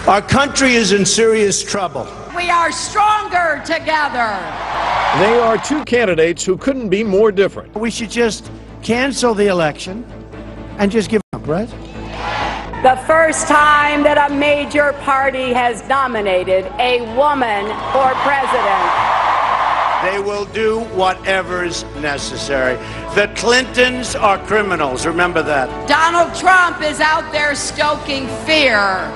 Our country is in serious trouble. We are stronger together. They are two candidates who couldn't be more different. We should just cancel the election and just give up, right? The first time that a major party has nominated a woman for president. They will do whatever's necessary. The Clintons are criminals, remember that. Donald Trump is out there stoking fear.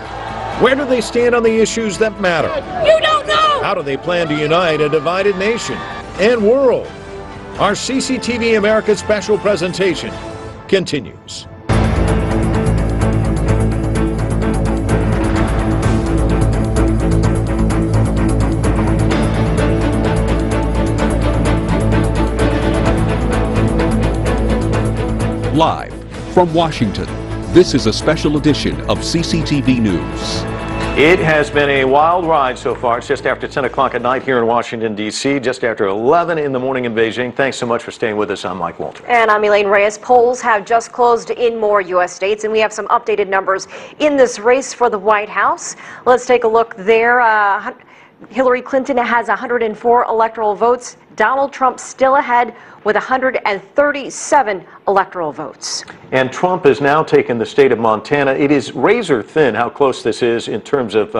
Where do they stand on the issues that matter? You don't know! How do they plan to unite a divided nation and world? Our CCTV America special presentation continues. Live from Washington, this is a special edition of CCTV News. It has been a wild ride so far. It's just after 10 o'clock at night here in Washington, D.C., just after 11 in the morning in Beijing. Thanks so much for staying with us. I'm Mike Walter. And I'm Elaine Reyes. Polls have just closed in more U.S. states, and we have some updated numbers in this race for the White House. Let's take a look there. Hillary Clinton has 104 electoral votes. Donald Trump still ahead with 137 electoral votes. And Trump has now taken the state of Montana. It is razor thin how close this is in terms of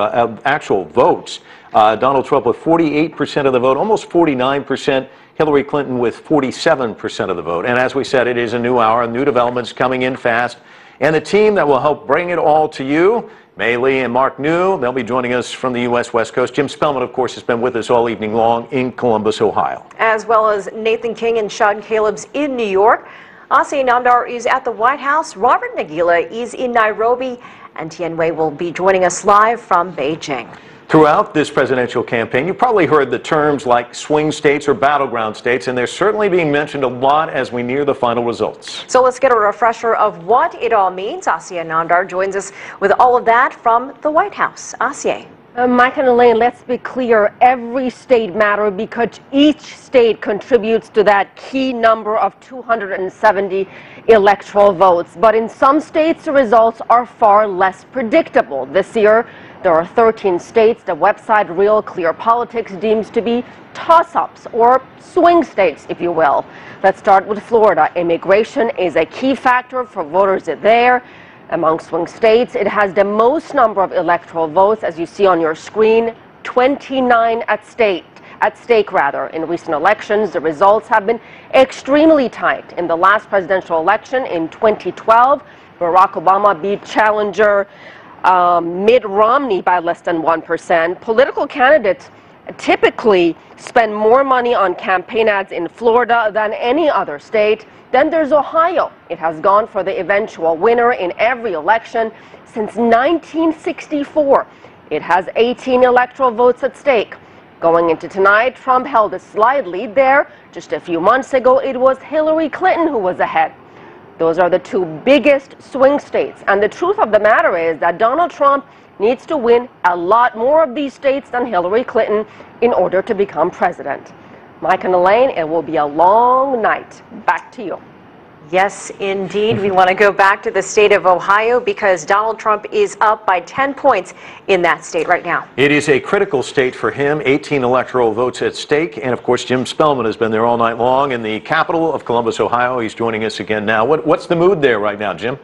actual votes. Donald Trump with 48% of the vote, almost 49%. Hillary Clinton with 47% of the vote. And as we said, it is a new hour, new developments coming in fast. And the team that will help bring it all to you, May Lee and Mark New, they'll be joining us from the U.S. West Coast. Jim Spellman, of course, has been with us all evening long in Columbus, Ohio. As well as Nathan King and Sean Caleb's in New York. Asiya Namdar is at the White House. Robert Nagila is in Nairobi. And Tien Wei will be joining us live from Beijing. Throughout this presidential campaign, you probably heard the terms like swing states or battleground states, and they're certainly being mentioned a lot as we near the final results. So let's get a refresher of what it all means. Asiya Namdar joins us with all of that from the White House. Asiya. Mike and Elaine, let's be clear, every state matters because each state contributes to that key number of 270 electoral votes. But in some states, the results are far less predictable. This year, there are 13 states the website Real Clear Politics deems to be toss-ups or swing states, if you will. Let's start with Florida. Immigration is a key factor for voters there. Among swing states, it has the most number of electoral votes, as you see on your screen, 29 at stake in recent elections. The results have been extremely tight. In the last presidential election in 2012, Barack Obama beat challenger Mitt Romney by less than 1%. Political candidates typically spend more money on campaign ads in Florida than any other state. Then there's Ohio. It has gone for the eventual winner in every election since 1964. It has 18 electoral votes at stake. Going into tonight, Trump held a slight lead there. Just a few months ago, it was Hillary Clinton who was ahead. Those are the two biggest swing states. And the truth of the matter is that Donald Trump needs to win a lot more of these states than Hillary Clinton in order to become president. Mike and Elaine, it will be a long night. Back to you. Yes, indeed. We want to go back to the state of Ohio because Donald Trump is up by 10 points in that state right now. It is a critical state for him, 18 electoral votes at stake. And of course, Jim Spellman has been there all night long in the capital of Columbus, Ohio. He's joining us again now. What's the mood there right now, Jim?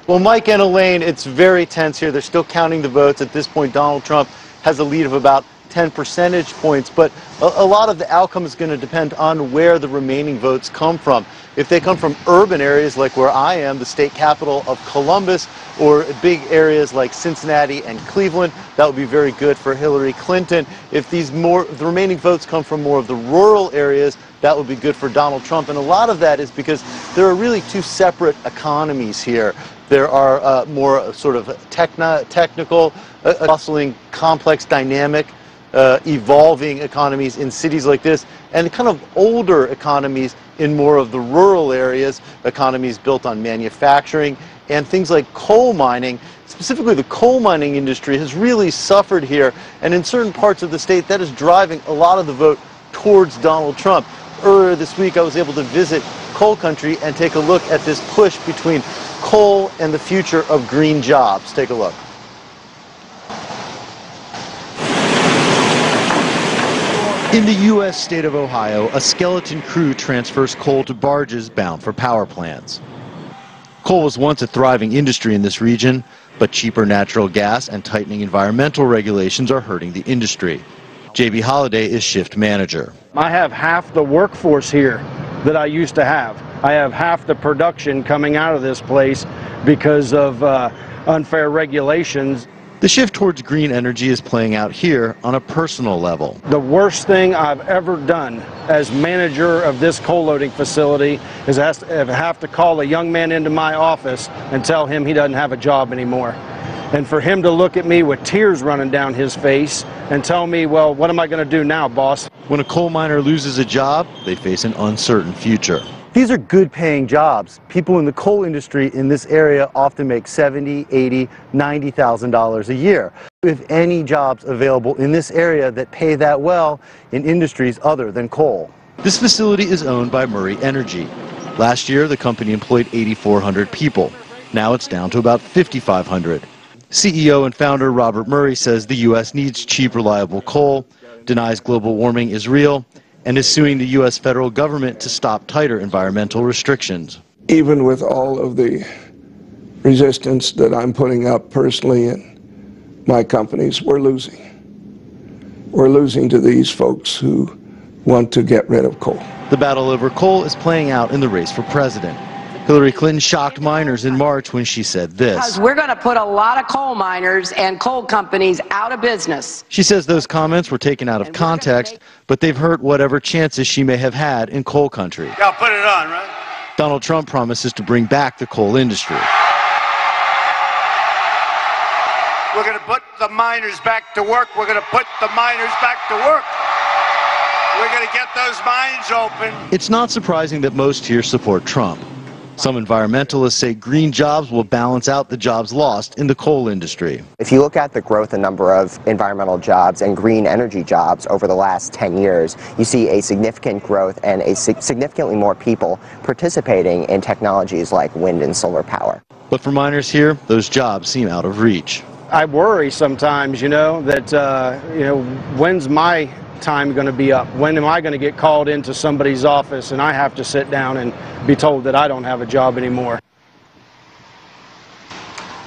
Well, Mike and Elaine, it's very tense here. They're still counting the votes. At this point, Donald Trump has a lead of about 10 percentage points, but a lot of the outcome is going to depend on where the remaining votes come from. If they come from urban areas like where I am, the state capital of Columbus, or big areas like Cincinnati and Cleveland, that would be very good for Hillary Clinton. If the remaining votes come from more of the rural areas, that would be good for Donald Trump. And a lot of that is because there are really two separate economies here. There are more sort of technical, bustling, complex, dynamic, evolving economies in cities like this, and kind of older economies in more of the rural areas, economies built on manufacturing and things like coal mining. Specifically, the coal mining industry has really suffered here, and in certain parts of the state, that is driving a lot of the vote towards Donald Trump. Earlier this week, I was able to visit coal country and take a look at this push between coal and the future of green jobs. Take a look. In the U.S. state of Ohio, a skeleton crew transfers coal to barges bound for power plants. Coal was once a thriving industry in this region, but cheaper natural gas and tightening environmental regulations are hurting the industry. J.B. Holliday is shift manager. I have half the workforce here that I used to have. I have half the production coming out of this place because of unfair regulations. The shift towards green energy is playing out here on a personal level. The worst thing I've ever done as manager of this coal loading facility is have to call a young man into my office and tell him he doesn't have a job anymore. And for him to look at me with tears running down his face and tell me, well, what am I going to do now, boss? When a coal miner loses a job, they face an uncertain future. These are good paying jobs. People in the coal industry in this area often make $70,000, $80,000, $90,000 a year. If any jobs available in this area that pay that well in industries other than coal. This facility is owned by Murray Energy. Last year, the company employed 8,400 people. Now it's down to about 5,500. CEO and founder Robert Murray says the U.S. needs cheap, reliable coal, denies global warming is real, and is suing the U.S. federal government to stop tighter environmental restrictions. Even with all of the resistance that I'm putting up personally in my companies, we're losing. We're losing to these folks who want to get rid of coal. The battle over coal is playing out in the race for president. Hillary Clinton shocked miners in March when she said this. Because we're going to put a lot of coal miners and coal companies out of business. She says those comments were taken out of context, but they've hurt whatever chances she may have had in coal country. Yeah, put it on, right? Donald Trump promises to bring back the coal industry. We're going to put the miners back to work. We're going to put the miners back to work. We're going to get those mines open. It's not surprising that most here support Trump. Some environmentalists say green jobs will balance out the jobs lost in the coal industry. If you look at the growth and number of environmental jobs and green energy jobs over the last 10 years, you see a significant growth and significantly more people participating in technologies like wind and solar power. But for miners here, those jobs seem out of reach. I worry sometimes, that, when's my time going to be up? When am I going to get called into somebody's office and I have to sit down and be told that I don't have a job anymore?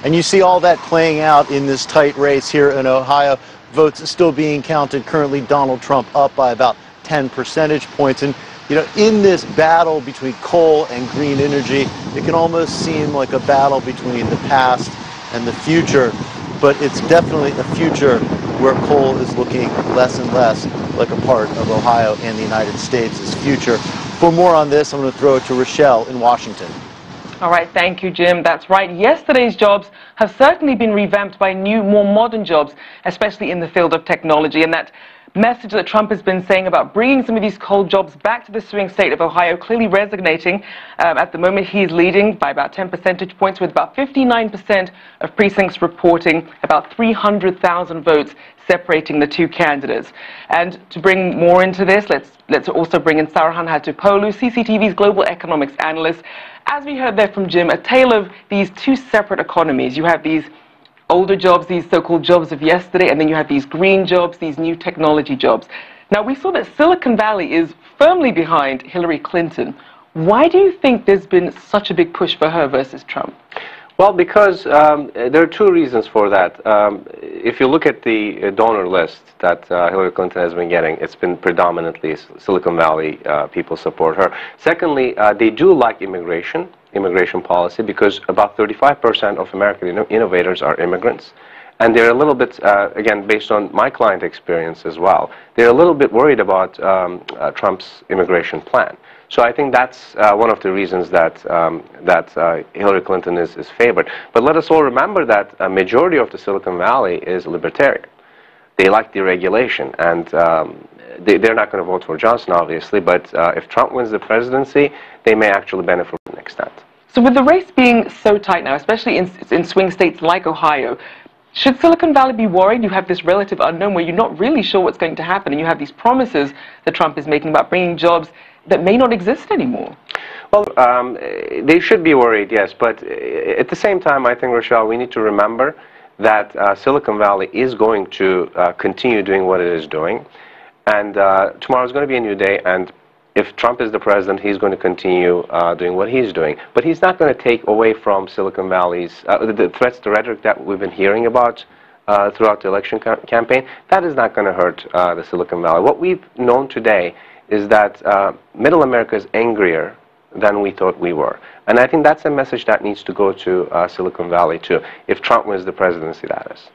And you see all that playing out in this tight race here in Ohio. Votes still being counted. Currently, Donald Trump up by about 10 percentage points. And, in this battle between coal and green energy, it can almost seem like a battle between the past and the future. But it's definitely a future where coal is looking less and less like a part of Ohio and the United States' future. For more on this, I'm going to throw it to Rochelle in Washington. All right, thank you, Jim. That's right. Yesterday's jobs have certainly been revamped by new, more modern jobs, especially in the field of technology. And that message that Trump has been saying about bringing some of these coal jobs back to the swing state of Ohio clearly resonating. At the moment, he's leading by about 10 percentage points, with about 59% of precincts reporting about 300,000 votes separating the two candidates. And to bring more into this, let's also bring in Saruhan Hatipolu, CCTV's global economics analyst. As we heard there from Jim, a tale of these two separate economies. You have these older jobs, these so-called jobs of yesterday, and then you have these green jobs, these new technology jobs. Now, we saw that Silicon Valley is firmly behind Hillary Clinton. Why do you think there's been such a big push for her versus Trump? Well, because there are two reasons for that. If you look at the donor list that Hillary Clinton has been getting, it's been predominantly Silicon Valley people support her. Secondly, they do like immigration policy, because about 35% of American innovators are immigrants. And they're a little bit, again, based on my client experience as well, they're a little bit worried about Trump's immigration plan. So I think that's one of the reasons that Hillary Clinton is favored. But let us all remember that a majority of the Silicon Valley is libertarian. They like deregulation, and they're not going to vote for Johnson, obviously, but if Trump wins the presidency, they may actually benefit from an extent. So with the race being so tight now, especially in swing states like Ohio, should Silicon Valley be worried? You have this relative unknown where you're not really sure what's going to happen, and you have these promises that Trump is making about bringing jobs that may not exist anymore. Well, they should be worried, yes, but at the same time, I think, Rochelle, we need to remember that Silicon Valley is going to continue doing what it is doing. And tomorrow is going to be a new day, and if Trump is the president, he's going to continue doing what he's doing. But he's not going to take away from Silicon Valley's the threats, the rhetoric that we've been hearing about throughout the election campaign. That is not going to hurt the Silicon Valley. What we've known today is that Middle America is angrier than we thought we were. And I think that's a message that needs to go to Silicon Valley too, if Trump wins the presidency, that is.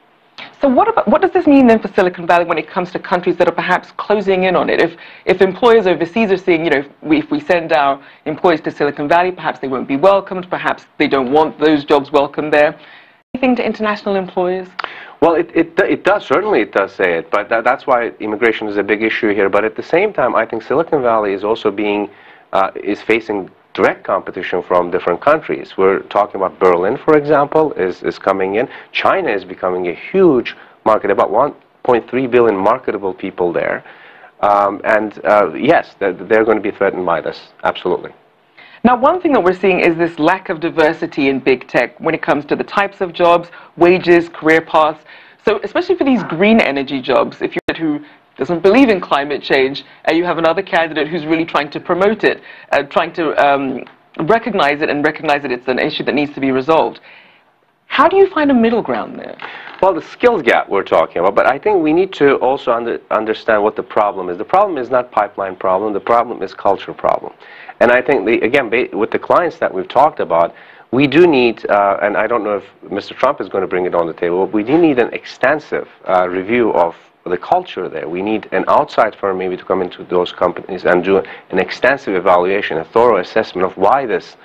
So what does this mean then for Silicon Valley when it comes to countries that are perhaps closing in on it? If employers overseas are seeing, you know, if we send our employees to Silicon Valley, perhaps they won't be welcomed, perhaps they don't want those jobs welcomed there. Anything to international employers? Well, it does, certainly it does say it, but that's why immigration is a big issue here. But at the same time, I think Silicon Valley is also is facing direct competition from different countries. We're talking about Berlin, for example, is coming in. China is becoming a huge market, about 1.3 billion marketable people there. Yes, they're going to be threatened by this, absolutely. Now, one thing that we're seeing is this lack of diversity in big tech when it comes to the types of jobs, wages, career paths. So especially for these green energy jobs, if you're who doesn't believe in climate change, and you have another candidate who's really trying to promote it, trying to recognize it and recognize that it's an issue that needs to be resolved. How do you find a middle ground there? Well, the skills gap we're talking about, but I think we need to also understand what the problem is. The problem is not pipeline problem, the problem is culture problem. And I think, again, with the clients that we've talked about, we do need, and I don't know if Mr. Trump is going to bring it on the table, but we do need an extensive review of the culture there. We need an outside firm maybe to come into those companies and do an extensive evaluation, a thorough assessment of why this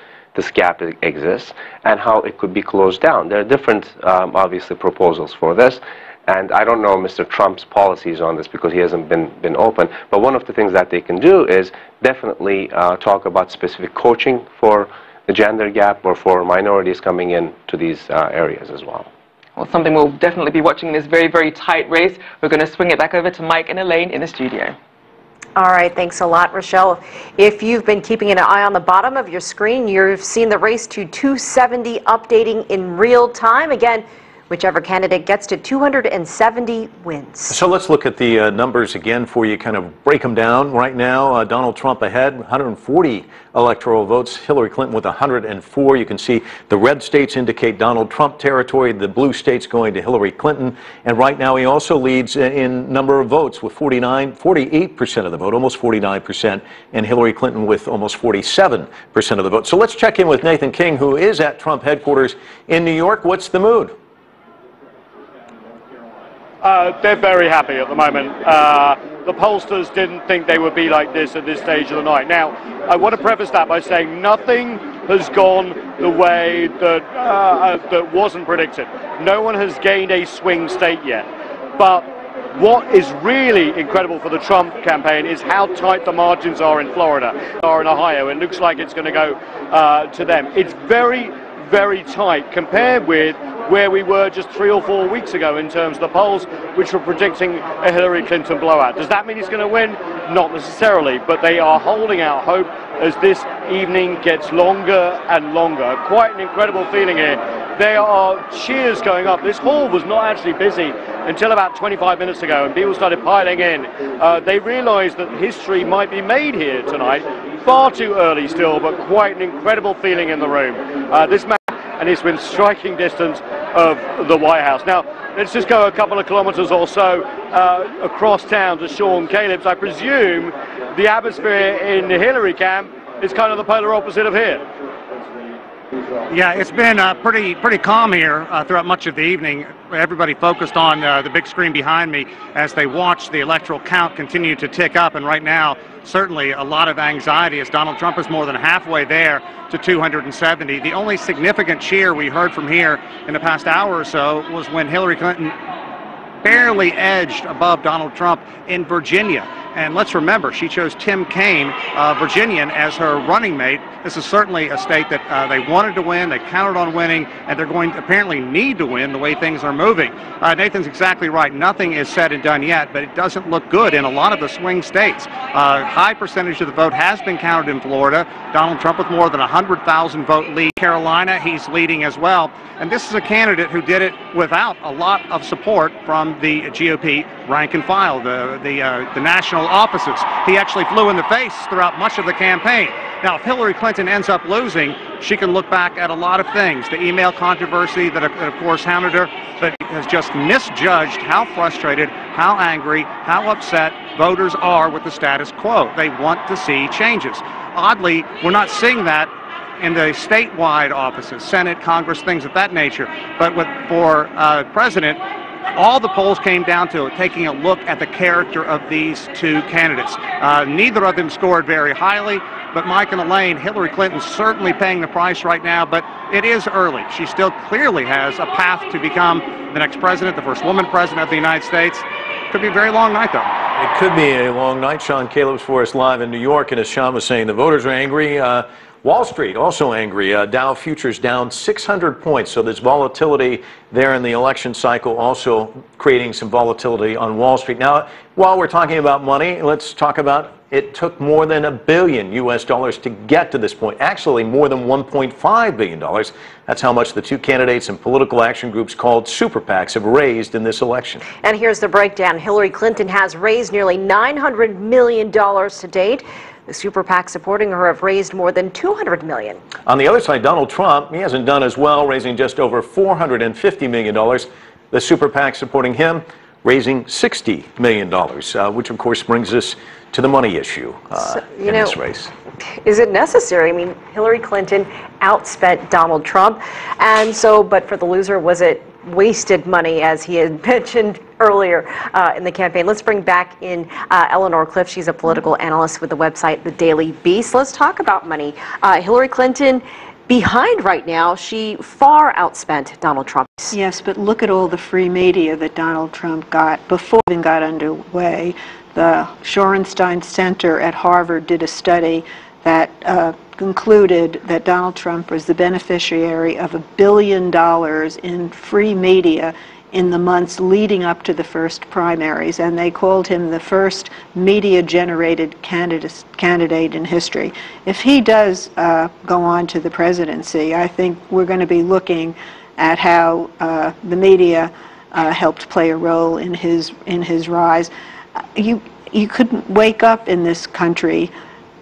gap exists and how it could be closed down. There are different, obviously, proposals for this. And I don't know Mr. Trump's policies on this because he hasn't been open. But one of the things that they can do is definitely talk about specific coaching for the gender gap or for minorities coming into these areas as well. Well, something we'll definitely be watching in this very, very tight race. We're going to swing it back over to Mike and Elaine in the studio. All right, thanks a lot, Rochelle. If you've been keeping an eye on the bottom of your screen, you've seen the race to 270 updating in real time. Again, whichever candidate gets to 270 wins. So let's look at the numbers again for you, kind of break them down. Right now, Donald Trump ahead, 140 electoral votes. Hillary Clinton with 104. You can see the red states indicate Donald Trump territory, the blue states going to Hillary Clinton. And right now, he also leads in number of votes with 48% of the vote, almost 49%, and Hillary Clinton with almost 47% of the vote. So let's check in with Nathan King, who is at Trump headquarters in New York. What's the mood? They're very happy at the moment. The pollsters didn't think they would be like this at this stage of the night. Now, I want to preface that by saying nothing has gone the way that wasn't predicted. No one has gained a swing state yet. But what is really incredible for the Trump campaign is how tight the margins are in Florida or in Ohio. It looks like it's going to go to them. It's very, very tight compared with where we were just 3 or 4 weeks ago in terms of the polls, which were predicting a Hillary Clinton blowout. Does that mean he's going to win? Not necessarily, but they are holding out hope as this evening gets longer and longer. Quite an incredible feeling here. There are cheers going up. This hall was not actually busy until about 25 minutes ago, and people started piling in. They realized that history might be made here tonight. Far too early still, but quite an incredible feeling in the room. This man, and it's within striking distance of the White House. Now, let's just go a couple of kilometers or so across town to Sean Caleb's. I presume the atmosphere in the Hillary camp is kind of the polar opposite of here. Yeah, it's been pretty calm here throughout much of the evening. Everybody focused on the big screen behind me as they watch the electoral count continue to tick up. And right now, certainly a lot of anxiety as Donald Trump is more than halfway there to 270. The only significant cheer we heard from here in the past hour or so was when Hillary Clinton barely edged above Donald Trump in Virginia. And let's remember, she chose Tim Kaine, Virginian, as her running mate. This is certainly a state that they wanted to win, they counted on winning, and they're going to apparently need to win the way things are moving. Nathan's exactly right. Nothing is said and done yet, but it doesn't look good in a lot of the swing states. High percentage of the vote has been counted in Florida. Donald Trump with more than 100,000 vote lead. Carolina, he's leading as well. And this is a candidate who did it without a lot of support from the GOP rank and file, the national offices. He actually flew in the face throughout much of the campaign. Now, if Hillary Clinton ends up losing, she can look back at a lot of things. The email controversy that of course hounded her, but has just misjudged how frustrated, how angry, how upset voters are with the status quo. They want to see changes. Oddly, we're not seeing that in the statewide offices, Senate, Congress, things of that nature. But for President, all the polls came down to taking a look at the character of these two candidates. Neither of them scored very highly, but Mike and Elaine, Hillary Clinton's certainly paying the price right now, but it is early. She still clearly has a path to become the next president, the first woman president of the United States. Could be a very long night, though. It could be a long night. Sean Caleb's for us live in New York, and as Sean was saying, the voters are angry. Wall Street also angry. Dow futures down 600 points, so there's volatility there in the election cycle, also creating some volatility on Wall Street. Now, while we're talking about money, let's talk about it took more than $1 billion to get to this point. Actually, more than $1.5 billion. That's how much the two candidates and political action groups called super PACs have raised in this election. And here's the breakdown. Hillary Clinton has raised nearly $900 million to date. The super PAC supporting her have raised more than $200 million. On the other side, Donald Trump, he hasn't done as well, raising just over $450 million. The super PAC supporting him raising $60 million, which of course brings us to the money issue in this race. Is it necessary? I mean, Hillary Clinton outspent Donald Trump, and so, but for the loser, was it wasted money, as he had mentioned earlier in the campaign? Let's bring back in Eleanor Cliff. She's a political analyst with the website The Daily Beast. Let's talk about money. Hillary Clinton behind right now. She far outspent Donald Trump. Yes, but look at all the free media that Donald Trump got before it even got underway. The Shorenstein Center at Harvard did a study that concluded that Donald Trump was the beneficiary of $1 billion in free media in the months leading up to the first primaries, and they called him the first media-generated candidate in history. If he does go on to the presidency, I think we're going to be looking at how the media helped play a role in his rise. You couldn't wake up in this country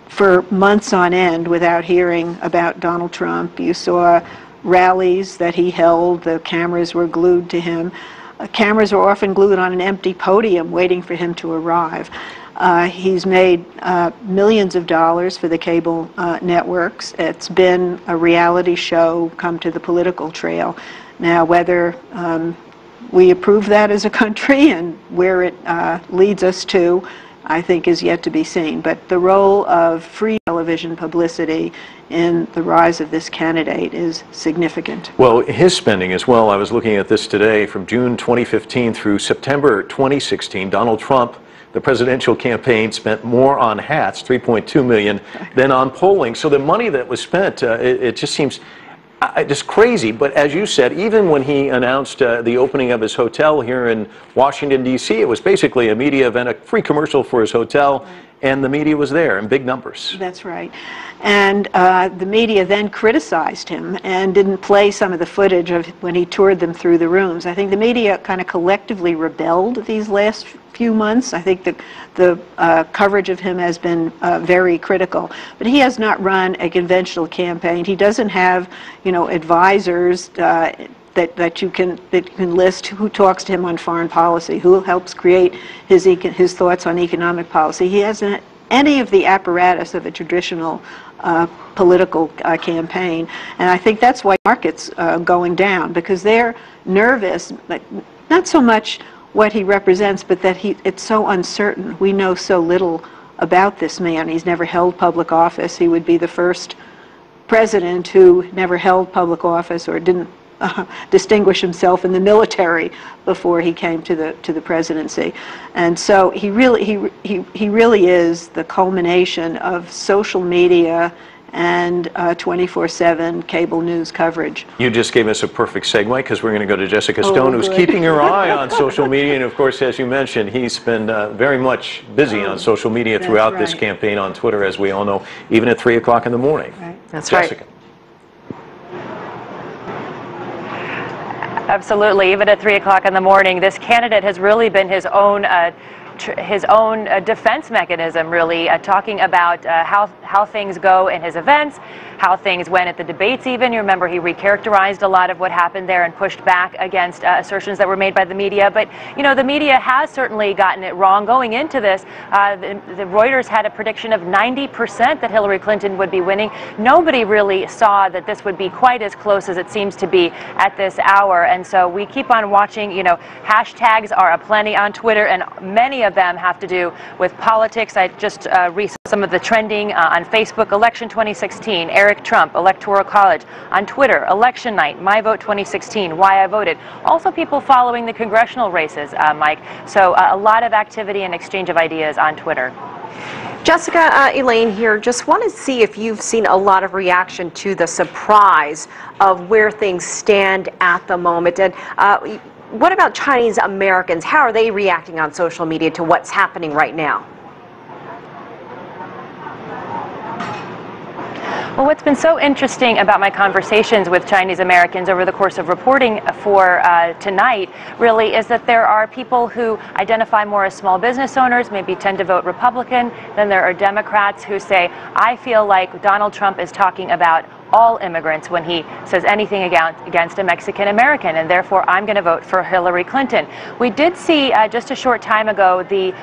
for months on end without hearing about Donald Trump. You saw rallies that he held, the cameras were glued to him. Cameras were often glued on an empty podium waiting for him to arrive. He's made millions of dollars for the cable networks. It's been a reality show come to the political trail. Now, whether we approve that as a country and where it leads us to, I think, is yet to be seen. But the role of free television publicity in the rise of this candidate is significant. Well, his spending as well. I was looking at this today. From June 2015 through September 2016, Donald Trump, the presidential campaign, spent more on hats, $3.2 million, than on polling. So the money that was spent, it just seems just crazy. But as you said, even when he announced the opening of his hotel here in Washington, D.C., it was basically a media event, a free commercial for his hotel, and the media was there in big numbers. That's right. And the media then criticized him and didn't play some of the footage of when he toured them through the rooms. I think the media kind of collectively rebelled these last few months. I think the coverage of him has been very critical. But he has not run a conventional campaign. He doesn't have, advisors that you can list who talks to him on foreign policy, who helps create his thoughts on economic policy. He hasn't any of the apparatus of a traditional political campaign, and I think that's why markets going down, because they're nervous, not so much what he represents, but that it's so uncertain. We know so little about this man. He's never held public office. He would be the first president who never held public office or didn't distinguish himself in the military before he came to the presidency. And so he really is the culmination of social media and 24/7 cable news coverage. You just gave us a perfect segue because we're going to go to Jessica Stone, who's good. keeping her eye on social media. And of course, as you mentioned, he's been very much busy on social media throughout this campaign on Twitter, as we all know, even at 3 o'clock in the morning. Right. That's Jessica. Absolutely. Even at 3 o'clock in the morning, this candidate has really been his own defense mechanism, really, talking about how things go in his events, how things went at the debates even. You remember he recharacterized a lot of what happened there and pushed back against assertions that were made by the media. But, you know, the media has certainly gotten it wrong. Going into this, the Reuters had a prediction of 90% that Hillary Clinton would be winning. Nobody really saw that this would be quite as close as it seems to be at this hour. And so we keep on watching. You know, hashtags are aplenty on Twitter, and many of them have to do with politics. I just read some of the trending on Facebook: election 2016, Eric Trump, Electoral College. On Twitter, election night, my vote 2016, why I voted. Also people following the congressional races, Mike. So a lot of activity and exchange of ideas on Twitter. Jessica, Elaine here, just want to see if you've seen a lot of reaction to the surprise of where things stand at the moment. And what about Chinese Americans? How are they reacting on social media to what's happening right now? Well, what's been so interesting about my conversations with Chinese Americans over the course of reporting for tonight really is that there are people who identify more as small business owners, maybe tend to vote Republican. Then there are Democrats who say, I feel like Donald Trump is talking about all immigrants when he says anything against a Mexican American, and therefore I'm going to vote for Hillary Clinton. We did see just a short time ago the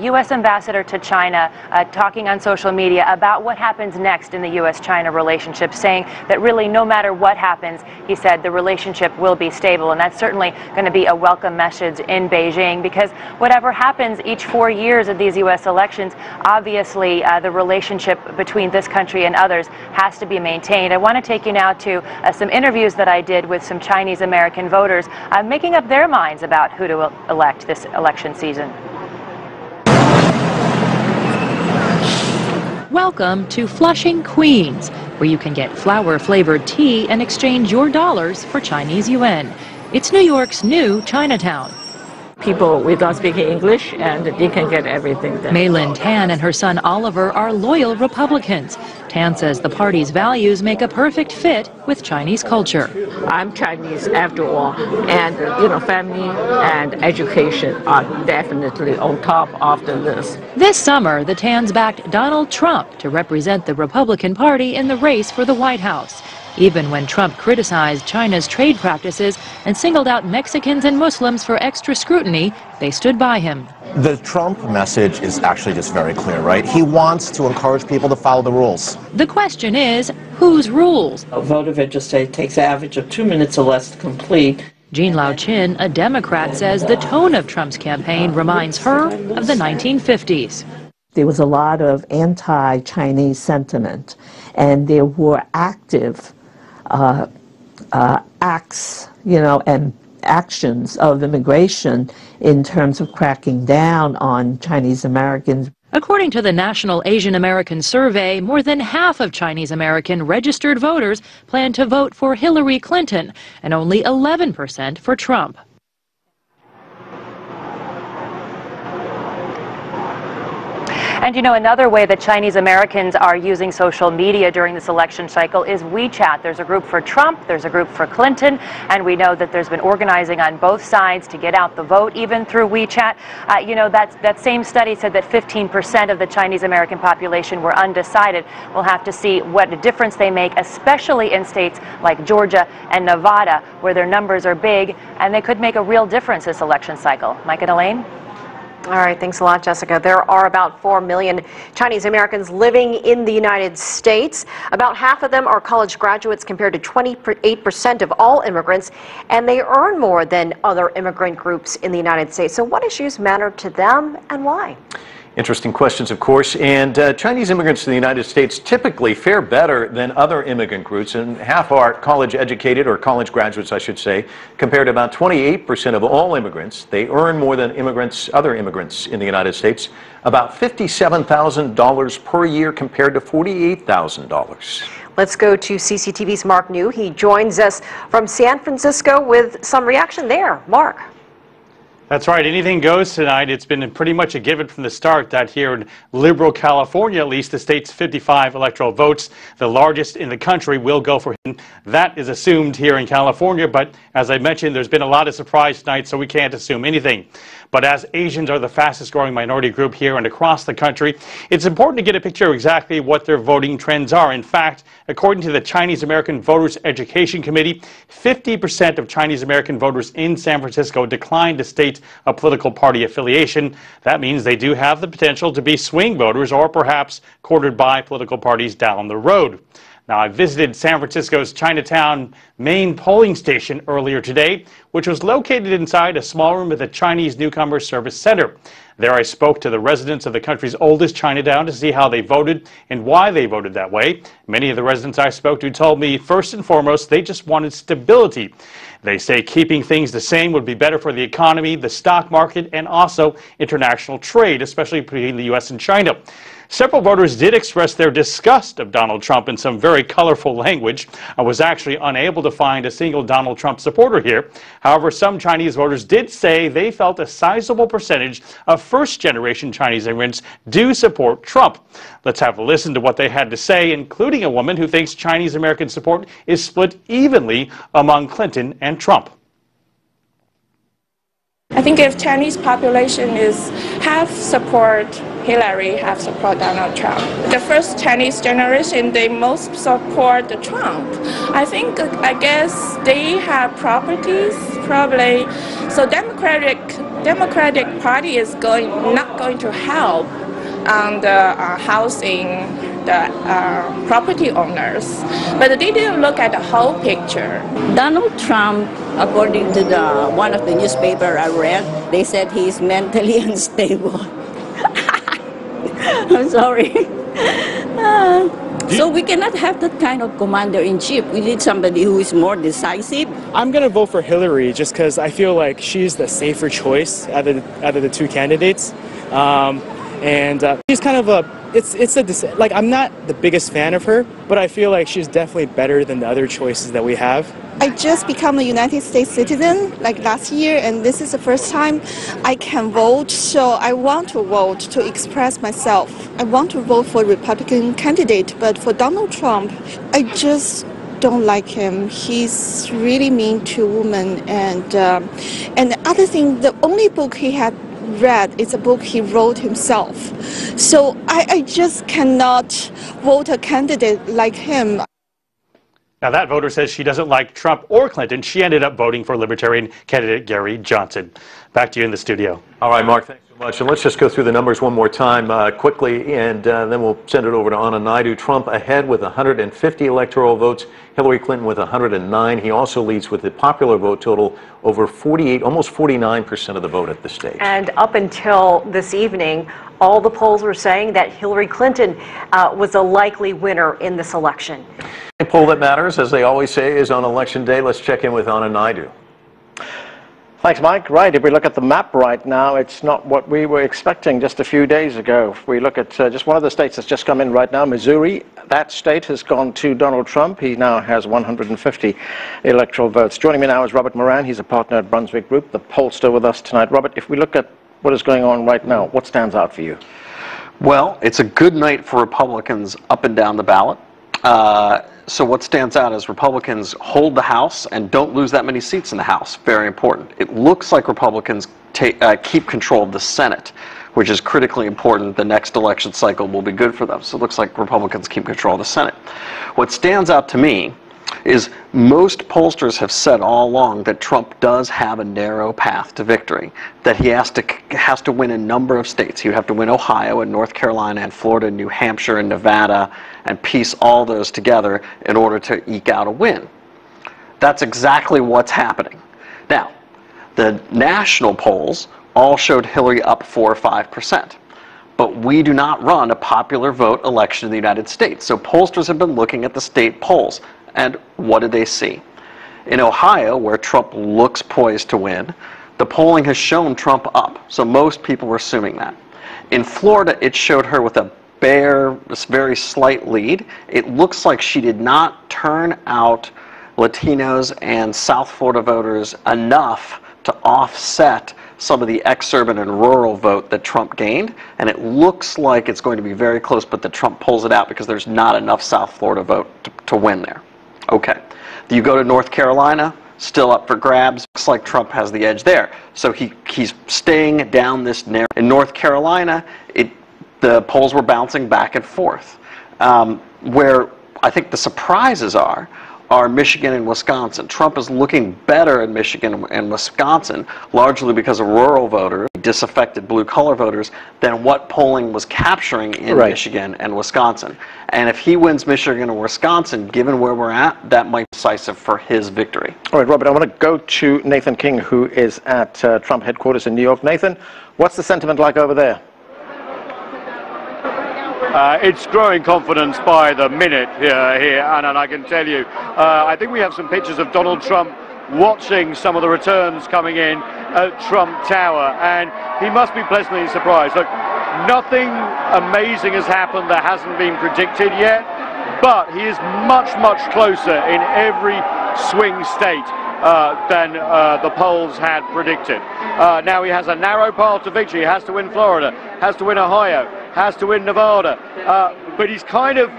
U.S. ambassador to China talking on social media about what happens next in the U.S.-China relationship, saying that really no matter what happens, he said the relationship will be stable, and that's certainly going to be a welcome message in Beijing, because whatever happens each 4 years of these U.S. elections, obviously the relationship between this country and others has to be maintained. I want to take you now to some interviews that I did with some Chinese American voters making up their minds about who to elect this election season. Welcome to Flushing, Queens, where you can get flower-flavored tea and exchange your dollars for Chinese yuan. It's New York's new Chinatown. People without speaking English, and they can get everything there. Maylin Tan and her son Oliver are loyal Republicans. Tan says the party's values make a perfect fit with Chinese culture. I'm Chinese after all, and you know, family and education are definitely on top of the list. This summer, the Tans backed Donald Trump to represent the Republican Party in the race for the White House. Even when Trump criticized China's trade practices and singled out Mexicans and Muslims for extra scrutiny, they stood by him. The Trump message is actually just very clear, right? He wants to encourage people to follow the rules. The question is, whose rules? A voter registration takes an average of 2 minutes or less to complete. Jean Lao Chin, a Democrat, says the tone of Trump's campaign reminds her of the 1950s. There was a lot of anti-Chinese sentiment, and there were active acts, you know, and actions of immigration in terms of cracking down on Chinese Americans. According to the National Asian American Survey, more than half of Chinese American registered voters plan to vote for Hillary Clinton, and only 11% for Trump. And you know, another way that Chinese Americans are using social media during this election cycle is WeChat. There's a group for Trump, there's a group for Clinton, and we know that there's been organizing on both sides to get out the vote, even through WeChat. You know, that same study said that 15% of the Chinese American population were undecided. We'll have to see what a difference they make, especially in states like Georgia and Nevada, where their numbers are big, and they could make a real difference this election cycle. Mike and Elaine? All right, thanks a lot, Jessica. There are about 4 million Chinese Americans living in the United States. About half of them are college graduates compared to 28% of all immigrants, and they earn more than other immigrant groups in the United States. So what issues matter to them and why? Interesting questions, of course. And Chinese immigrants to the United States typically fare better than other immigrant groups, and half are college educated, or college graduates, I should say, compared to about 28% of all immigrants. They earn more than other immigrants in the United States, about $57,000 per year compared to $48,000. Let's go to CCTV's Mark New. He joins us from San Francisco with some reaction there. Mark. That's right. Anything goes tonight. It's been pretty much a given from the start that here in liberal California, at least, the state's 55 electoral votes, the largest in the country, will go for him. That is assumed here in California, but as I mentioned, there's been a lot of surprise tonight, so we can't assume anything. But as Asians are the fastest growing minority group here and across the country, it's important to get a picture of exactly what their voting trends are. In fact, according to the Chinese American Voters Education Committee, 50% of Chinese American voters in San Francisco declined to state a political party affiliation. That means they do have the potential to be swing voters or perhaps courted by political parties down the road. Now, I visited San Francisco's Chinatown main polling station earlier today, which was located inside a small room at the Chinese Newcomer Service Center. There I spoke to the residents of the country's oldest Chinatown to see how they voted and why they voted that way. Many of the residents I spoke to told me, first and foremost, they just wanted stability. They say keeping things the same would be better for the economy, the stock market, and also international trade, especially between the U.S. and China. Several voters did express their disgust of Donald Trump in some very colorful language. I was actually unable to find a single Donald Trump supporter here. However, some Chinese voters did say they felt a sizable percentage of first-generation Chinese immigrants do support Trump. Let's have a listen to what they had to say, including a woman who thinks Chinese American support is split evenly among Clinton and Trump. I think if Chinese population is half support Hillary, half support Donald Trump. The first Chinese generation, they most support Trump. I guess they have properties, probably. So Democratic Party is not going to help on the housing, the property owners. But they didn't look at the whole picture. Donald Trump, according to one of the newspaper I read, they said he's mentally unstable. I'm sorry. So we cannot have that kind of commander-in-chief. We need somebody who is more decisive. I'm going to vote for Hillary just because I feel like she's the safer choice out of the two candidates. She's kind of I'm not the biggest fan of her, but I feel like she's definitely better than the other choices that we have. I just become a United States citizen like last year, and this is the first time I can vote, so I want to vote to express myself. I want to vote for a Republican candidate, but for Donald Trump, I just don't like him. He's really mean to women, and the other thing, the only book he had read is a book he wrote himself. So I just cannot vote a candidate like him. Now, that voter says she doesn't like Trump or Clinton. She ended up voting for Libertarian candidate Gary Johnson. Back to you in the studio. All right, Mark, thanks so much. And let's just go through the numbers one more time quickly, and then we'll send it over to Anna Naidu. Trump ahead with 150 electoral votes, Hillary Clinton with 109. He also leads with the popular vote total over 48, almost 49% of the vote at this stage. And up until this evening, all the polls were saying that Hillary Clinton was a likely winner in this election. The poll that matters, as they always say, is on Election Day. Let's check in with Anna Naidu. Thanks, Mike. Right, if we look at the map right now, it's not what we were expecting just a few days ago. If we look at just one of the states that's just come in right now, Missouri, that state has gone to Donald Trump. He now has 150 electoral votes. Joining me now is Robert Moran. He's a partner at Brunswick Group, the pollster with us tonight. Robert, if we look at what is going on right now, what stands out for you? Well, it's a good night for Republicans up and down the ballot. So what stands out is Republicans hold the House and don't lose that many seats in the House. Very important. It looks like Republicans keep control of the Senate, which is critically important. The next election cycle will be good for them. So it looks like Republicans keep control of the Senate. What stands out to me is most pollsters have said all along that Trump does have a narrow path to victory, that he has to win a number of states. He would have to win Ohio and North Carolina and Florida, New Hampshire and Nevada, and piece all those together in order to eke out a win. That's exactly what's happening. Now, the national polls all showed Hillary up 4 or 5%. but we do not run a popular vote election in the United States. So pollsters have been looking at the state polls, and what did they see? In Ohio, where Trump looks poised to win, the polling has shown Trump up, so most people were assuming that. In Florida, it showed her with a very slight lead. It looks like she did not turn out Latinos and South Florida voters enough to offset some of the exurban and rural vote that Trump gained, and it looks like it's going to be very close, but that Trump pulls it out because there's not enough South Florida vote to win there. Okay. You go to North Carolina, still up for grabs. Looks like Trump has the edge there. So he's staying down this narrow. In North Carolina, the polls were bouncing back and forth. Where I think the surprises are Michigan and Wisconsin. Trump is looking better in Michigan and Wisconsin, largely because of rural voters, disaffected blue-collar voters, than what polling was capturing in Michigan and Wisconsin. And if he wins Michigan or Wisconsin, given where we're at, that might be decisive for his victory. All right, Robert, I want to go to Nathan King, who is at Trump headquarters in New York. Nathan, what's the sentiment like over there? It's growing confidence by the minute here, and I can tell you, I think we have some pictures of Donald Trump watching some of the returns coming in at Trump Tower, and he must be pleasantly surprised. Look, nothing amazing has happened that hasn't been predicted yet, but he is much, much closer in every swing state than the polls had predicted. Now he has a narrow path to victory. He has to win Florida, has to win Ohio, has to win Nevada, but he's kind of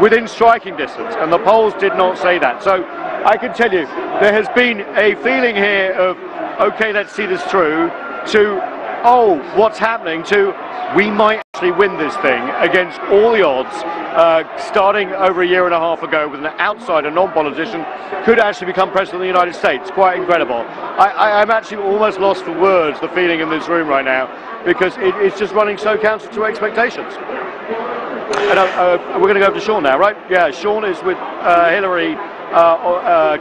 within striking distance, and the polls did not say that. So I can tell you, there has been a feeling here of, okay, let's see this through, to, oh, what's happening, to, we might actually win this thing against all the odds, starting over a year and a half ago with an outsider, non-politician, could actually become president of the United States. Quite incredible. I'm actually almost lost for words, the feeling in this room right now, because it's just running so counter to expectations. And we're going to go to Sean now, right? Yeah, Sean is with Hillary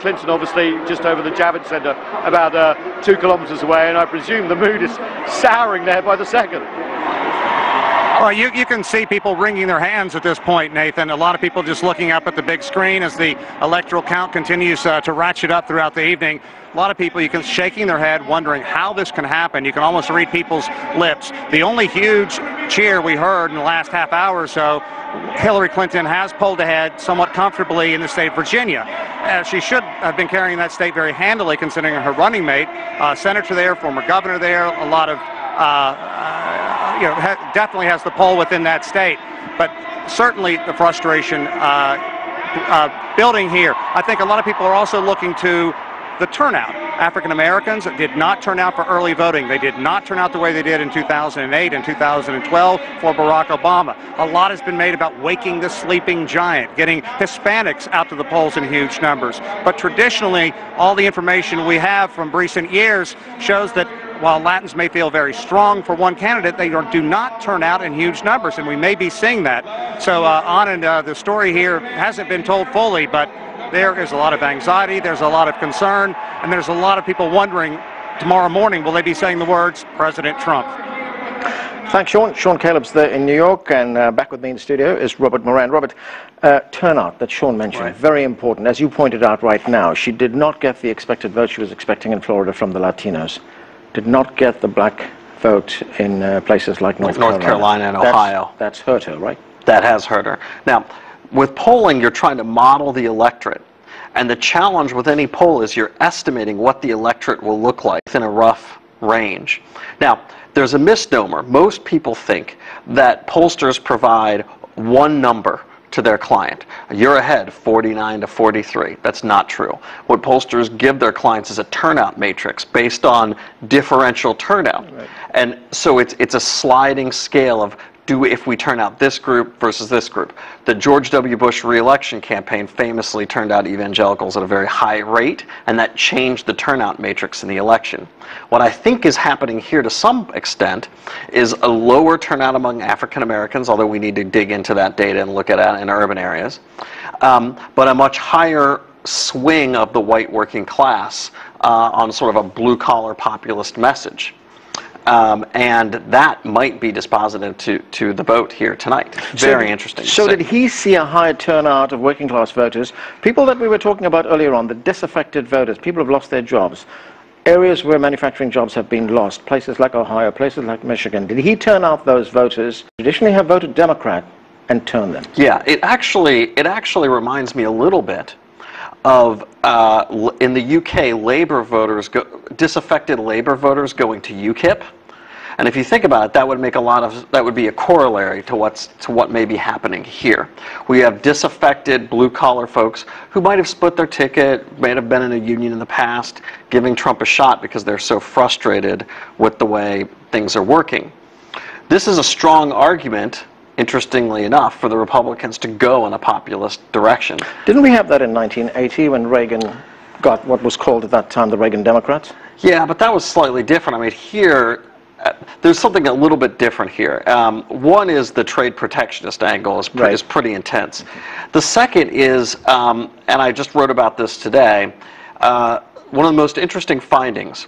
Clinton, obviously, just over the Javits Center, about 2 kilometers away, and I presume the mood is souring there by the second. Well, you can see people wringing their hands at this point, Nathan. A lot of people just looking up at the big screen as the electoral count continues to ratchet up throughout the evening. A lot of people shaking their head, wondering how this can happen. You can almost read people's lips. The only huge cheer we heard in the last half hour or so, Hillary Clinton has pulled ahead somewhat comfortably in the state of Virginia. She should have been carrying that state very handily, considering her running mate, senator there, former governor there, a lot of definitely has the pull within that state. But certainly the frustration building here. I think a lot of people are also looking to the turnout. African Americans did not turn out for early voting. They did not turn out the way they did in 2008 and 2012 for Barack Obama. A lot has been made about waking the sleeping giant, getting Hispanics out to the polls in huge numbers. But traditionally, all the information we have from recent years shows that while Latins may feel very strong for one candidate, they do not turn out in huge numbers, and we may be seeing that. So the story here hasn't been told fully, but there is a lot of anxiety, there's a lot of concern, and there's a lot of people wondering tomorrow morning, will they be saying the words, President Trump? Thanks, Sean. Sean Caleb's there in New York, and back with me in the studio is Robert Moran. Robert, turnout that Sean mentioned, very important. As you pointed out right now, she did not get the expected vote she was expecting in Florida from the Latinos. Did not get the black vote in places like North Carolina and Ohio. That's hurt her, right? That has hurt her. Now, with polling, you're trying to model the electorate. And the challenge with any poll is you're estimating what the electorate will look like within a rough range. Now, there's a misnomer. Most people think that pollsters provide one number to their client. You're ahead 49 to 43. That's not true. What pollsters give their clients is a turnout matrix based on differential turnout. Right. And so it's a sliding scale of if we turn out this group versus this group. The George W. Bush re-election campaign famously turned out evangelicals at a very high rate, and that changed the turnout matrix in the election. What I think is happening here to some extent is a lower turnout among African Americans, although we need to dig into that data and look at it in urban areas, but a much higher swing of the white working class on sort of a blue-collar populist message. and that might be dispositive to the vote here tonight. Very interesting. So did he see a higher turnout of working class voters, people that we were talking about earlier on, the disaffected voters, people who have lost their jobs, areas where manufacturing jobs have been lost, places like Ohio, places like Michigan? Did he turn out those voters who traditionally have voted Democrat and turn them? Yeah, it actually reminds me a little bit of in the UK, Labour voters, disaffected Labour voters going to UKIP. And if you think about it, that would make that would be a corollary to what may be happening here. We have disaffected blue-collar folks who might have split their ticket, might have been in a union in the past, giving Trump a shot because they're so frustrated with the way things are working. This is a strong argument, interestingly enough, for the Republicans to go in a populist direction. Didn't we have that in 1980 when Reagan got what was called at that time the Reagan Democrats? Yeah, but that was slightly different. I mean, here, there's something a little bit different here. One is the trade protectionist angle is pretty intense. The second is, and I just wrote about this today, one of the most interesting findings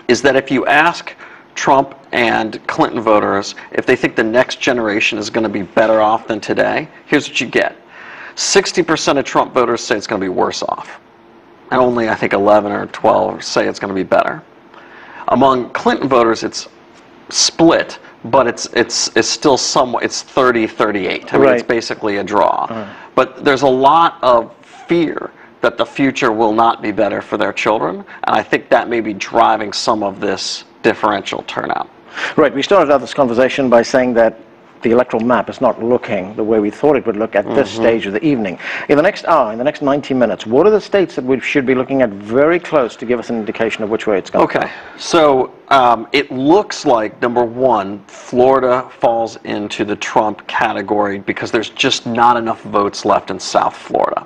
is that if you ask Trump and Clinton voters if they think the next generation is going to be better off than today, here's what you get. 60% of Trump voters say it's going to be worse off. And only, I think, 11 or 12 say it's going to be better. Among Clinton voters, it's split, but it's still somewhat, it's 30-38. I mean, it's basically a draw. But there's a lot of fear that the future will not be better for their children, and I think that may be driving some of this differential turnout. Right, we started out this conversation by saying that the electoral map is not looking the way we thought it would look at this stage of the evening. In the next hour, in the next 90 minutes, what are the states that we should be looking at very close to give us an indication of which way it's going? Okay, so it looks like, number one, Florida falls into the Trump category because there's just not enough votes left in South Florida.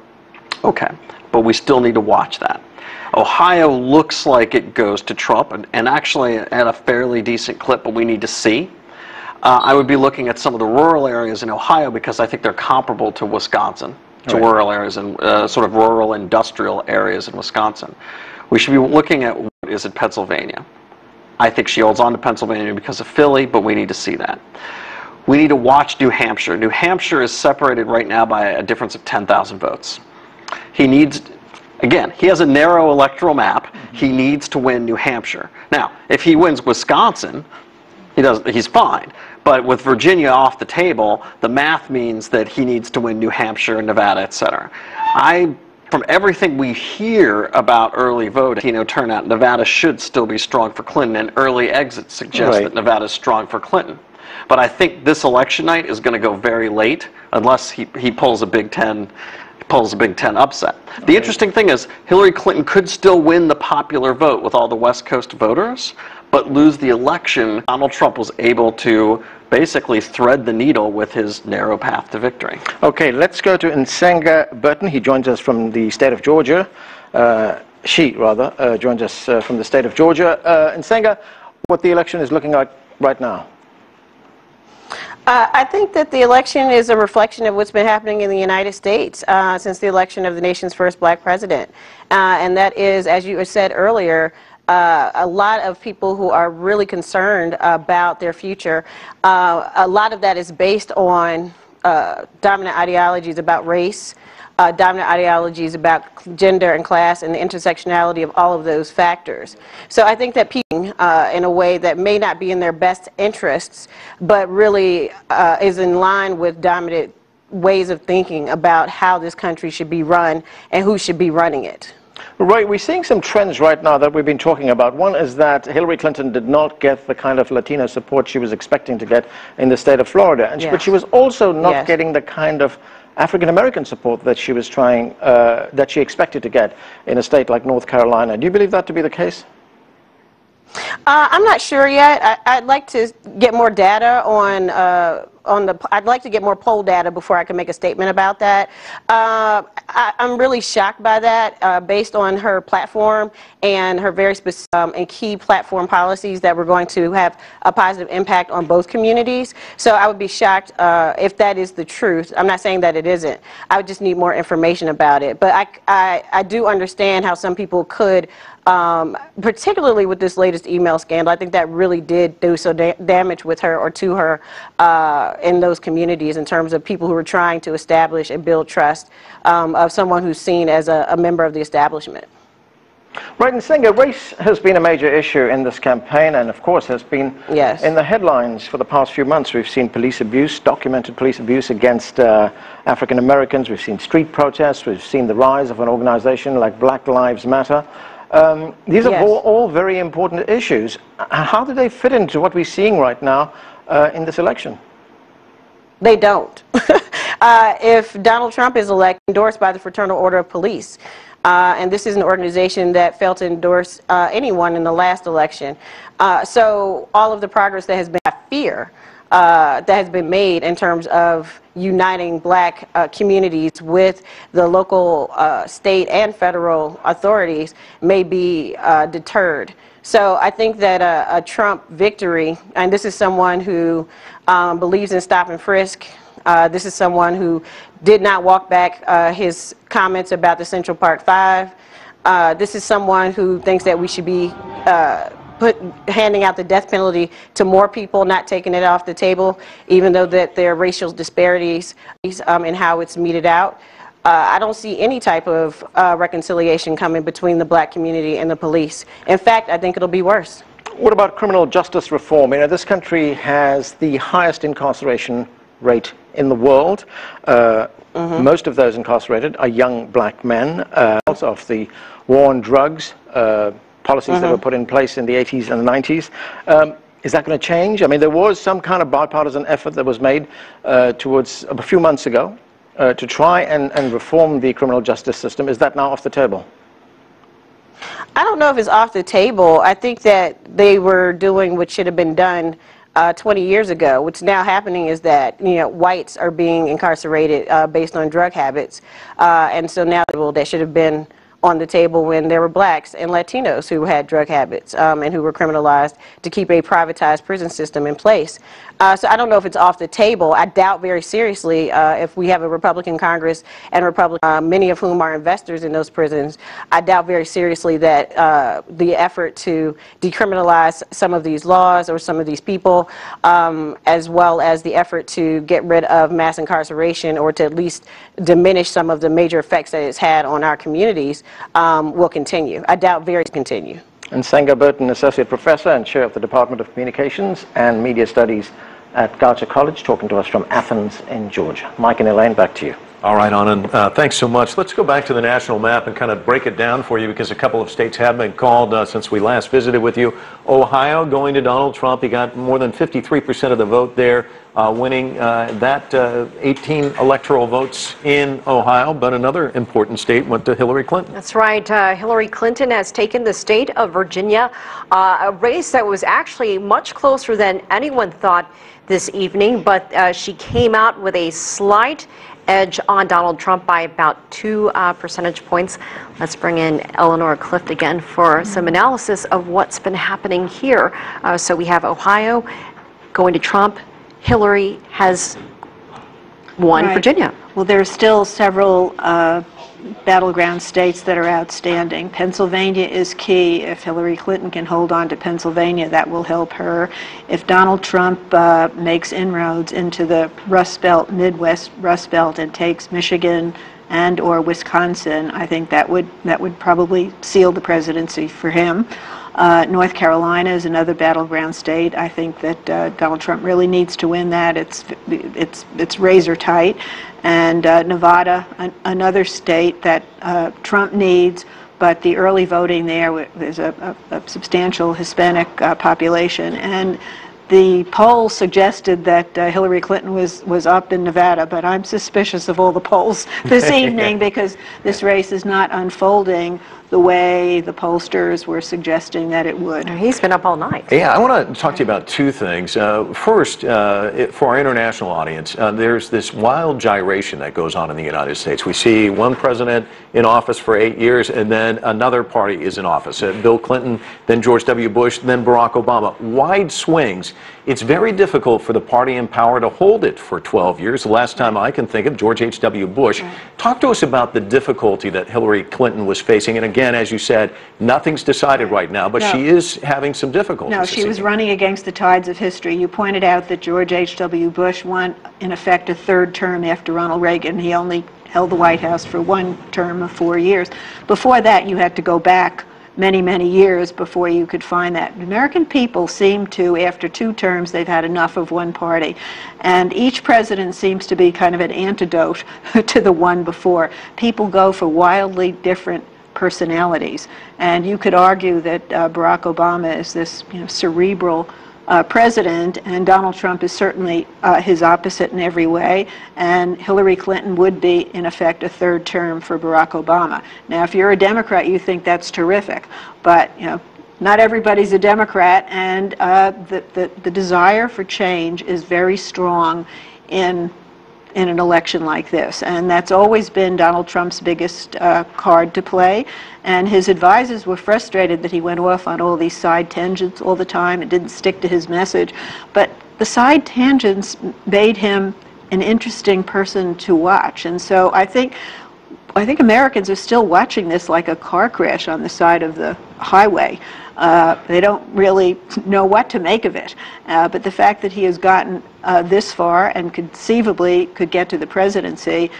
Okay, but we still need to watch that. Ohio looks like it goes to Trump, and actually at a fairly decent clip, but we need to see. I would be looking at some of the rural areas in Ohio because I think they're comparable to Wisconsin, to rural areas and sort of rural industrial areas in Wisconsin. We should be looking at what is in Pennsylvania. I think she holds on to Pennsylvania because of Philly, but we need to see that. We need to watch New Hampshire. New Hampshire is separated right now by a difference of 10,000 votes. He needs, again, he has a narrow electoral map. He needs to win New Hampshire. Now, if he wins Wisconsin, he's fine. But with Virginia off the table, the math means that he needs to win New Hampshire, Nevada, etc. From everything we hear about early voting, turnout, Nevada should still be strong for Clinton, and early exits suggest that Nevada is strong for Clinton. But I think this election night is going to go very late unless he pulls a Big Ten upset. The interesting thing is Hillary Clinton could still win the popular vote with all the West Coast voters, but lose the election. Donald Trump was able to basically thread the needle with his narrow path to victory. Okay, let's go to Nsenga Burton. He joins us from the state of Georgia. She joins us from the state of Georgia. Nsenga, what the election is looking like right now? I think that the election is a reflection of what's been happening in the United States since the election of the nation's first black president. And that is, as you said earlier, a lot of people who are really concerned about their future. A lot of that is based on dominant ideologies about race, dominant ideologies about gender and class, and the intersectionality of all of those factors. So I think that people, in a way that may not be in their best interests, but really is in line with dominant ways of thinking about how this country should be run and who should be running it. Right, we're seeing some trends right now that we've been talking about. One is that Hillary Clinton did not get the kind of Latino support she was expecting to get in the state of Florida, and but she was also not getting the kind of African-American support that she was trying, that she expected to get in a state like North Carolina. Do you believe that to be the case? I'm not sure yet. I'd like to get more data I'd like to get more poll data before I can make a statement about that. I'm really shocked by that based on her platform and her very specific and key platform policies that were going to have a positive impact on both communities. So I would be shocked if that is the truth. I'm not saying that it isn't. I would just need more information about it. But I do understand how some people could particularly with this latest email scandal. I think that really did do so damage with her or to her in those communities in terms of people who are trying to establish and build trust of someone who's seen as a member of the establishment. Right, and Singer, race has been a major issue in this campaign and, of course, has been in the headlines for the past few months. We've seen police abuse, documented police abuse against African Americans. We've seen street protests. We've seen the rise of an organization like Black Lives Matter. These are all very important issues. How do they fit into what we're seeing right now in this election? They don't. If Donald Trump is elected, endorsed by the Fraternal Order of Police, and this is an organization that failed to endorse anyone in the last election. So all of the progress that has been, I fear, that has been made in terms of uniting black communities with the local, state, and federal authorities may be deterred. So I think that a Trump victory, and this is someone who believes in stop and frisk. This is someone who did not walk back his comments about the Central Park 5. This is someone who thinks that we should be handing out the death penalty to more people, not taking it off the table, even though that there are racial disparities in how it's meted out. I don't see any type of reconciliation coming between the black community and the police. In fact, I think it'll be worse. What about criminal justice reform? You know, this country has the highest incarceration rate in the world. Most of those incarcerated are young black men. Of the war on drugs policies that were put in place in the 80s and the 90s. Is that going to change? I mean, there was some kind of bipartisan effort that was made towards a few months ago to try and reform the criminal justice system. Is that now off the table? I don't know if it's off the table. I think that they were doing what should have been done 20 years ago. What's now happening is that, you know, whites are being incarcerated based on drug habits, and so now that should have been on the table when there were blacks and Latinos who had drug habits and who were criminalized to keep a privatized prison system in place. So I don't know if it's off the table. I doubt very seriously if we have a Republican Congress and many of whom are investors in those prisons, I doubt very seriously that the effort to decriminalize some of these laws or some of these people, as well as the effort to get rid of mass incarceration or to at least diminish some of the major effects that it's had on our communities, will continue. I doubt very continue. And Sanger Burton, Associate Professor and Chair of the Department of Communications and Media Studies at Goucher College, talking to us from Athens in Georgia. Mike and Elaine, back to you. All right, Anand, thanks so much. Let's go back to the national map and kind of break it down for you because a couple of states have been called since we last visited with you. Ohio going to Donald Trump. He got more than 53% of the vote there, winning that 18 electoral votes in Ohio. But another important state went to Hillary Clinton. That's right. Hillary Clinton has taken the state of Virginia, a race that was actually much closer than anyone thought this evening, but she came out with a slight edge on Donald Trump by about 2 percentage points. Let's bring in Eleanor Clift again for some analysis of what's been happening here. So we have Ohio going to Trump. Hillary has won Virginia. Well, there are still several battleground states that are outstanding. Pennsylvania is key. If Hillary Clinton can hold on to Pennsylvania, that will help her. If Donald Trump makes inroads into the Rust Belt, Midwest Rust Belt, and takes Michigan and or Wisconsin, I think that would probably seal the presidency for him. North Carolina is another battleground state. I think that Donald Trump really needs to win that. It's razor tight. And Nevada, another state that Trump needs, but the early voting there, there's a substantial Hispanic population. And the polls suggested that Hillary Clinton was up in Nevada, but I'm suspicious of all the polls this evening because this race is not unfolding the way the pollsters were suggesting that it would. He's been up all night. Yeah, I want to talk to you about two things. First, for our international audience, there's this wild gyration that goes on in the United States. We see one president in office for 8 years, and then another party is in office. Bill Clinton, then George W. Bush, then Barack Obama. Wide swings. It's very difficult for the party in power to hold it for 12 years. The last time I can think of, George H.W. Bush. Talk to us about the difficulty that Hillary Clinton was facing, and again, again, as you said, nothing's decided right now, but No. she is having some difficulties. No, she was running against the tides of history. You pointed out that George H.W. Bush won, in effect, a third term after Ronald Reagan. He only held the White House for one term of 4 years. Before that, you had to go back many, many years before you could find that. The American people seem to, after 2 terms, they've had enough of one party. And each president seems to be kind of an antidote to the one before. People go for wildly different personalities. And you could argue that Barack Obama is this cerebral president, and Donald Trump is certainly his opposite in every way, and Hillary Clinton would be, in effect, a third term for Barack Obama. Now, if you're a Democrat, you think that's terrific, but not everybody's a Democrat, and the desire for change is very strong in an election like this, and that's always been Donald Trump's biggest card to play. And his advisors were frustrated that he went off on all these side tangents all the time. It didn't stick to his message, but the side tangents made him an interesting person to watch. And so I think Americans are still watching this like a car crash on the side of the highway. They don't really know what to make of it. But the fact that he has gotten this far and conceivably could get to the presidency,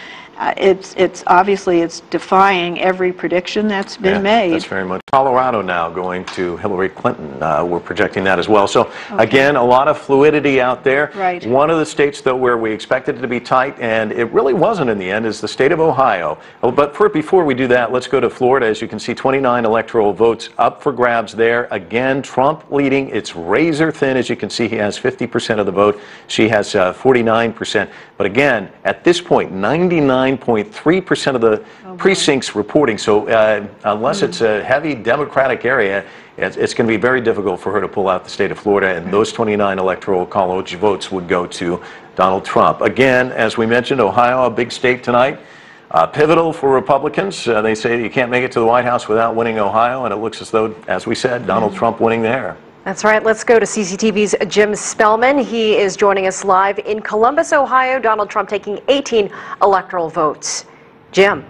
it's obviously defying every prediction that's been made. That's very much. Colorado now going to Hillary Clinton. We're projecting that as well. So again, a lot of fluidity out there. Right. One of the states, though, where we expected it to be tight, and it really wasn't in the end, is the state of Ohio. But before we do that, let's go to Florida. As you can see, 29 electoral votes up for grabs there. Again, Trump leading. It's razor thin. As you can see, he has 50% of the vote. She has 49%. But again, at this point, 99.3% of the precincts reporting. So unless it's a heavy Democratic area, it's going to be very difficult for her to pull out the state of Florida, and those 29 electoral college votes would go to Donald Trump. Again, as we mentioned, Ohio, a big state tonight. Pivotal for Republicans. They say you can't make it to the White House without winning Ohio, and it looks as though, as we said, Donald Trump winning there. That's right. Let's go to CCTV's Jim Spellman. He is joining us live in Columbus, Ohio. Donald Trump taking 18 electoral votes. Jim.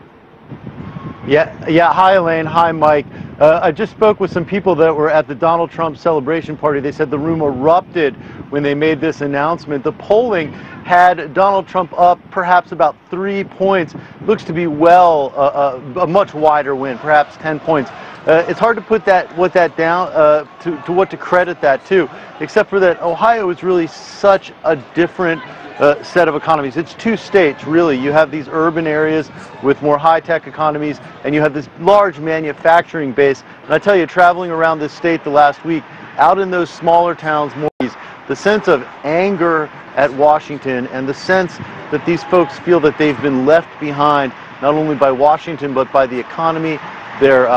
Yeah. Hi, Elaine. Hi, Mike. I just spoke with some people that were at the Donald Trump celebration party. They said the room erupted when they made this announcement. The polling had Donald Trump up perhaps about 3 points. Looks to be a much wider win, perhaps 10 points. It's hard to put that down to what to credit that to, except for that Ohio is really such a different set of economies. It's 2 states, really. You have these urban areas with more high-tech economies, and you have this large manufacturing base. And I tell you, traveling around this state the last week, out in those smaller towns, the sense of anger at Washington and the sense that these folks feel that they've been left behind, not only by Washington, but by the economy, their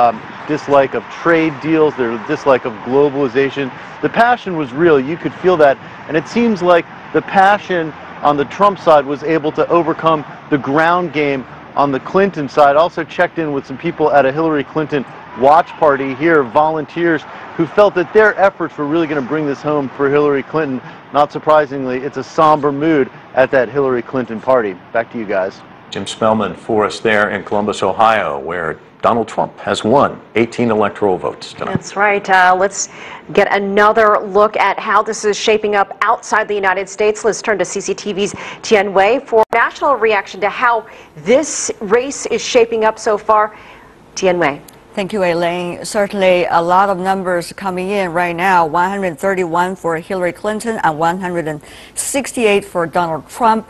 dislike of trade deals, their dislike of globalization. The passion was real. You could feel that. And it seems like the passion on the Trump side was able to overcome the ground game on the Clinton side. Also checked in with some people at a Hillary Clinton watch party here, volunteers who felt that their efforts were really going to bring this home for Hillary Clinton. Not surprisingly, it's a somber mood at that Hillary Clinton party. Back to you guys. Jim Spellman for us there in Columbus, Ohio, where Donald Trump has won 18 electoral votes tonight. That's right. Let's get another look at how this is shaping up outside the United States. Let's turn to CCTV's Tian Wei for national reaction to how this race is shaping up so far. Tian Wei. Thank you, Elaine. Certainly a lot of numbers coming in right now. 131 for Hillary Clinton and 168 for Donald Trump.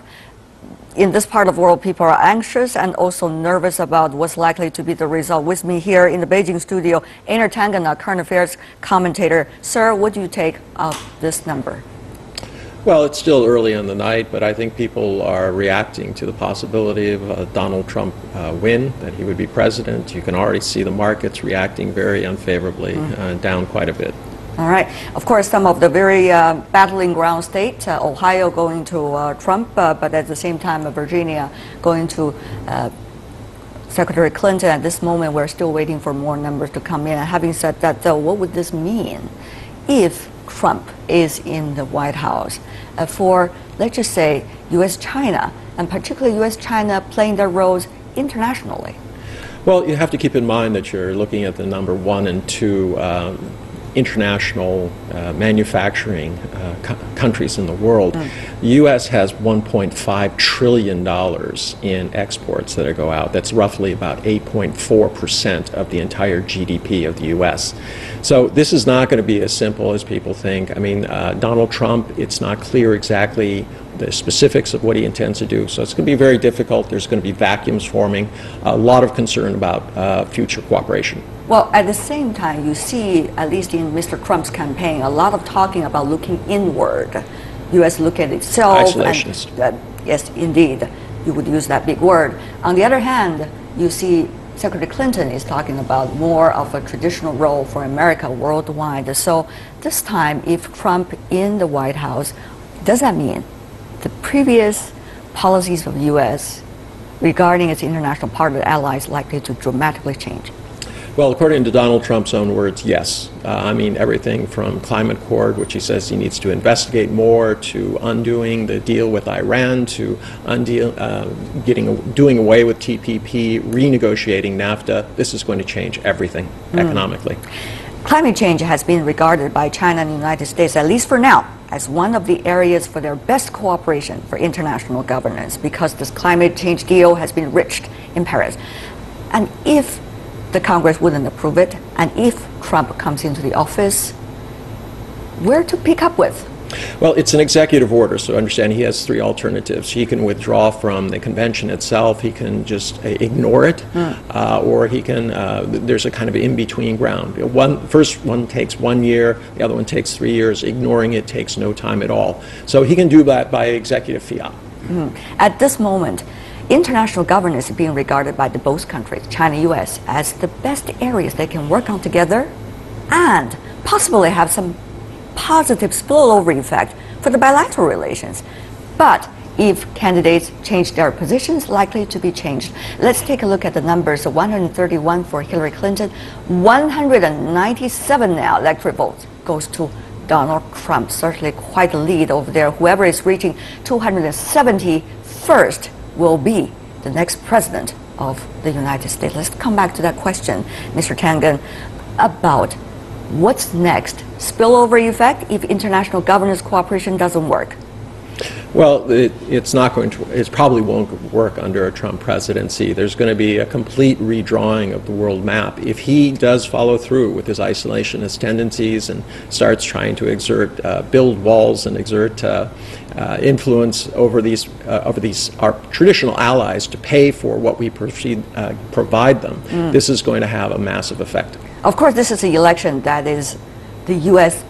In this part of the world, people are anxious and also nervous about what's likely to be the result. With me here in the Beijing studio, Einar Tangana, current affairs commentator. Sir, what do you take of this number? Well, it's still early in the night, but I think people are reacting to the possibility of a Donald Trump win, that he would be president. You can already see the markets reacting very unfavorably, down quite a bit. All right. Of course, some of the very battling ground states, Ohio going to Trump, but at the same time, Virginia going to Secretary Clinton. At this moment, we're still waiting for more numbers to come in. Having said that, though, what would this mean if Trump is in the White House for, let's just say, U.S.-China, and particularly U.S.-China playing their roles internationally? Well, you have to keep in mind that you're looking at the number 1 and 2 international manufacturing countries in the world. The U.S. has $1.5 trillion in exports that go out. That's roughly about 8.4% of the entire GDP of the U.S. So this is not going to be as simple as people think. I mean, Donald Trump, it's not clear exactly the specifics of what he intends to do. So it's going to be very difficult. There's going to be vacuums forming, a lot of concern about future cooperation. Well, at the same time, you see, at least in Mr. Trump's campaign, a lot of talking about looking inward. U.S. look at itself. Isolationist. And, yes, indeed, you would use that big word. On the other hand, you see Secretary Clinton is talking about more of a traditional role for America worldwide. So this time, if Trump in the White House, does that mean the previous policies of the U.S. regarding its international partner allies likely to dramatically change? Well, according to Donald Trump's own words, yes. I mean, everything from climate accord, which he says he needs to investigate more, to undoing the deal with Iran, to doing away with TPP, renegotiating NAFTA. This is going to change everything economically. Climate change has been regarded by China and the United States, at least for now, as one of the areas for their best cooperation for international governance, because this climate change deal has been reached in Paris. And if the Congress wouldn't approve it, and if Trump comes into the office, where to pick up with? Well, it's an executive order, so understand he has 3 alternatives. He can withdraw from the convention itself, he can just ignore it, or he can, there's a kind of in-between ground. First one takes 1 year, the other one takes 3 years. Ignoring it takes no time at all. So he can do that by executive fiat. At this moment, international governance is being regarded by both countries, China and U.S., as the best areas they can work on together and possibly have some positive spillover effect for the bilateral relations. But if candidates change their positions, likely to be changed. Let's take a look at the numbers. 131 for Hillary Clinton, 197 now electoral votes goes to Donald Trump. Certainly quite a lead over there. Whoever is reaching 270 first will be the next president of the United States. Let's come back to that question, Mr. Tangen, about what's next? Spillover effect if international governance cooperation doesn't work? Well, it's not going to, it probably won't work under a Trump presidency. There's going to be a complete redrawing of the world map. If he does follow through with his isolationist tendencies and starts trying to build walls and exert influence over our traditional allies to pay for what we provide them, this is going to have a massive effect. Of course, this is an election that is the U.S.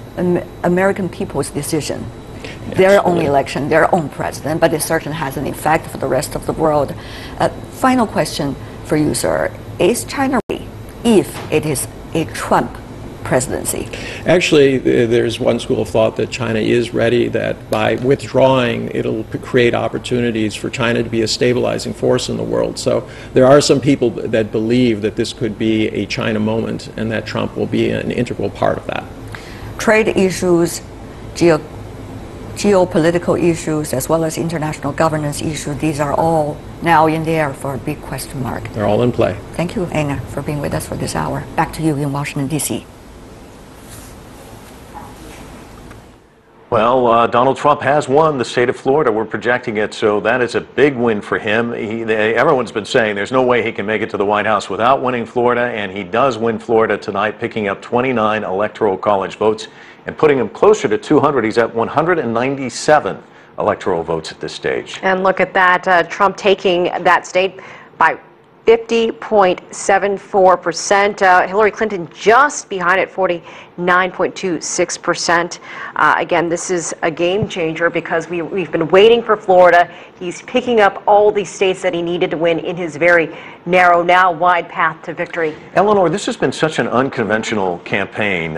American people's decision. Their own election, their own president, but it certainly has an effect for the rest of the world. Final question for you, sir. Is China ready if it is a Trump presidency? Actually, there's one school of thought that China is ready, that by withdrawing, it'll create opportunities for China to be a stabilizing force in the world. So there are some people that believe that this could be a China moment and that Trump will be an integral part of that. Trade issues, geopolitical issues, as well as international governance issues, these are all now in the air for a big question mark. They're all in play. Thank you, Anna, for being with us for this hour. Back to you in Washington, D.C. Well, Donald Trump has won the state of Florida. We're projecting it, so that is a big win for him. Everyone's been saying there's no way he can make it to the White House without winning Florida, and he does win Florida tonight, picking up 29 electoral college votes and putting him closer to 200. He's at 197 electoral votes at this stage. And look at that, Trump taking that state by 50.74%. Hillary Clinton just behind at 49.26%. Again, this is a game changer because we've been waiting for Florida. He's picking up all these states that he needed to win in his very narrow, now wide path to victory. Eleanor, this has been such an unconventional campaign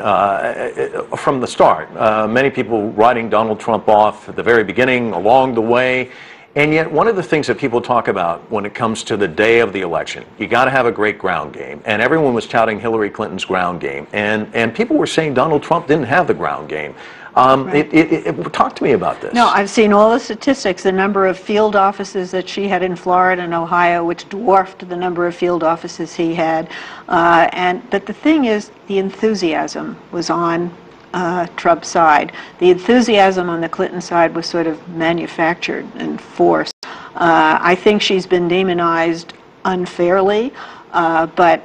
from the start. Many people writing Donald Trump off at the very beginning, along the way. And yet, one of the things that people talk about when it comes to the day of the election, you got to have a great ground game. And everyone was touting Hillary Clinton's ground game. And people were saying Donald Trump didn't have the ground game. Talk to me about this. No, I've seen all the statistics, the number of field offices that she had in Florida and Ohio, which dwarfed the number of field offices he had. But the thing is, the enthusiasm was on Trump's side. The enthusiasm on the Clinton side was sort of manufactured and forced. I think she's been demonized unfairly, but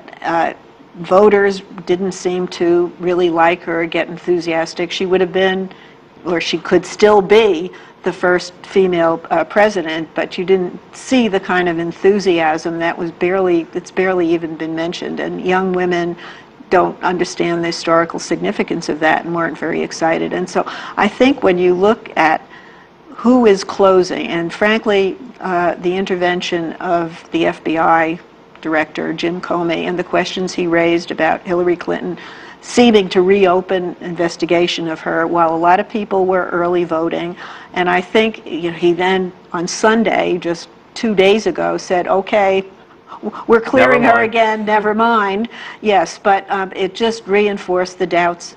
voters didn't seem to really like her or get enthusiastic. She would have been, or she could still be, the first female president, but you didn't see the kind of enthusiasm that was it's barely even been mentioned. And young women don't understand the historical significance of that and weren't very excited. And so I think when you look at who is closing, and frankly, the intervention of the FBI director, Jim Comey, and the questions he raised about Hillary Clinton seeming to reopen investigation of her while a lot of people were early voting. And I think he then, on Sunday, just 2 days ago, said, okay, we're clearing her again, never mind. Yes, but it just reinforced the doubts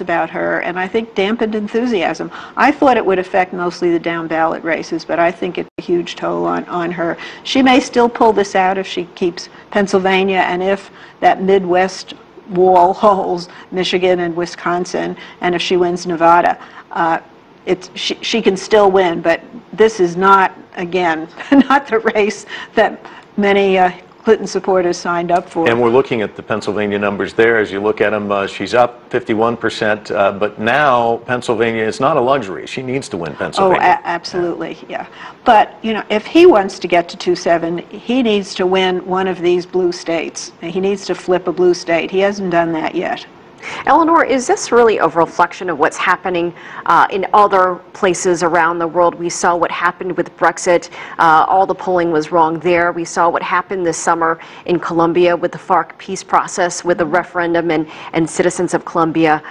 about her, and I think dampened enthusiasm. I thought it would affect mostly the down ballot races, but I think it's a huge toll on her. She may still pull this out if she keeps Pennsylvania, and if that Midwest wall holds Michigan and Wisconsin, and if she wins Nevada. She can still win, but this is not, again, not the race that many Clinton supporters signed up for. And we're looking at the Pennsylvania numbers there. As you look at them, she's up 51%, but now Pennsylvania is not a luxury. She needs to win Pennsylvania. Oh, absolutely, yeah. But, if he wants to get to 2-7, he needs to win one of these blue states. He needs to flip a blue state. He hasn't done that yet. Eleanor, is this really a reflection of what's happening in other places around the world? We saw what happened with Brexit. All the polling was wrong there. We saw what happened this summer in Colombia with the FARC peace process, with the referendum, and citizens of Colombia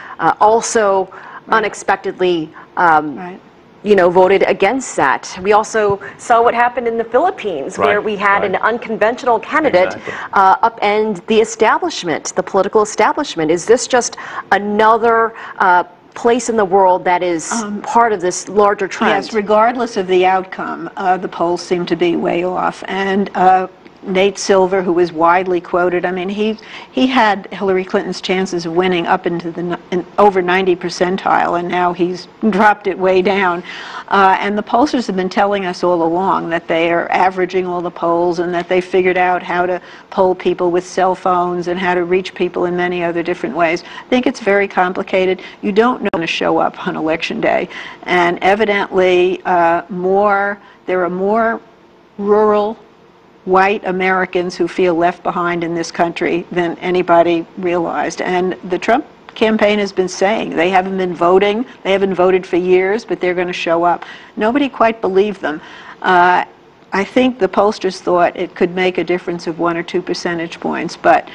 also unexpectedly voted against that. We also saw what happened in the Philippines, where we had an unconventional candidate upend the establishment, the political establishment. Is this just another place in the world that is part of this larger trend? Yes, regardless of the outcome, the polls seem to be way off. And Nate Silver, who was widely quoted, I mean, he had Hillary Clinton's chances of winning up into the over 90 percentile, and now he's dropped it way down. And the pollsters have been telling us all along that they are averaging all the polls and that they figured out how to poll people with cell phones and how to reach people in many other different ways. I think it's very complicated. You don't know when to show up on Election Day. And evidently, there are more rural white Americans who feel left behind in this country than anybody realized. And the Trump campaign has been saying they haven't been voting, they haven't voted for years, but they're going to show up. Nobody quite believed them. I think the pollsters thought it could make a difference of 1 or 2 percentage points, but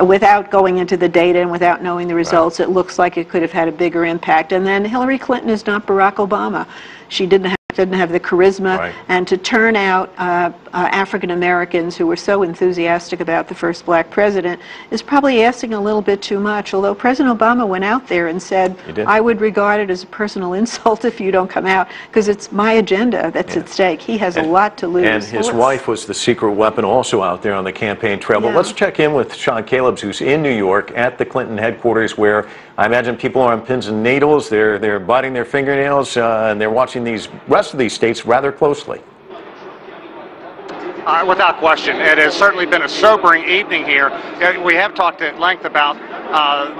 without going into the data and without knowing the results, it looks like it could have had a bigger impact. And then Hillary Clinton is not Barack Obama. She didn't have the charisma, and to turn out African Americans who were so enthusiastic about the first black president is probably asking a little bit too much, although President Obama went out there and said, I would regard it as a personal insult if you don't come out, because it's my agenda that's at stake. He has a lot to lose. And his wife was the secret weapon also out there on the campaign trail. But let's check in with Sean Calebs, who's in New York at the Clinton headquarters, where I imagine people are on pins and needles, they're biting their fingernails, and they're watching these rest of these states rather closely. Without question. It has certainly been a sobering evening here. We have talked at length about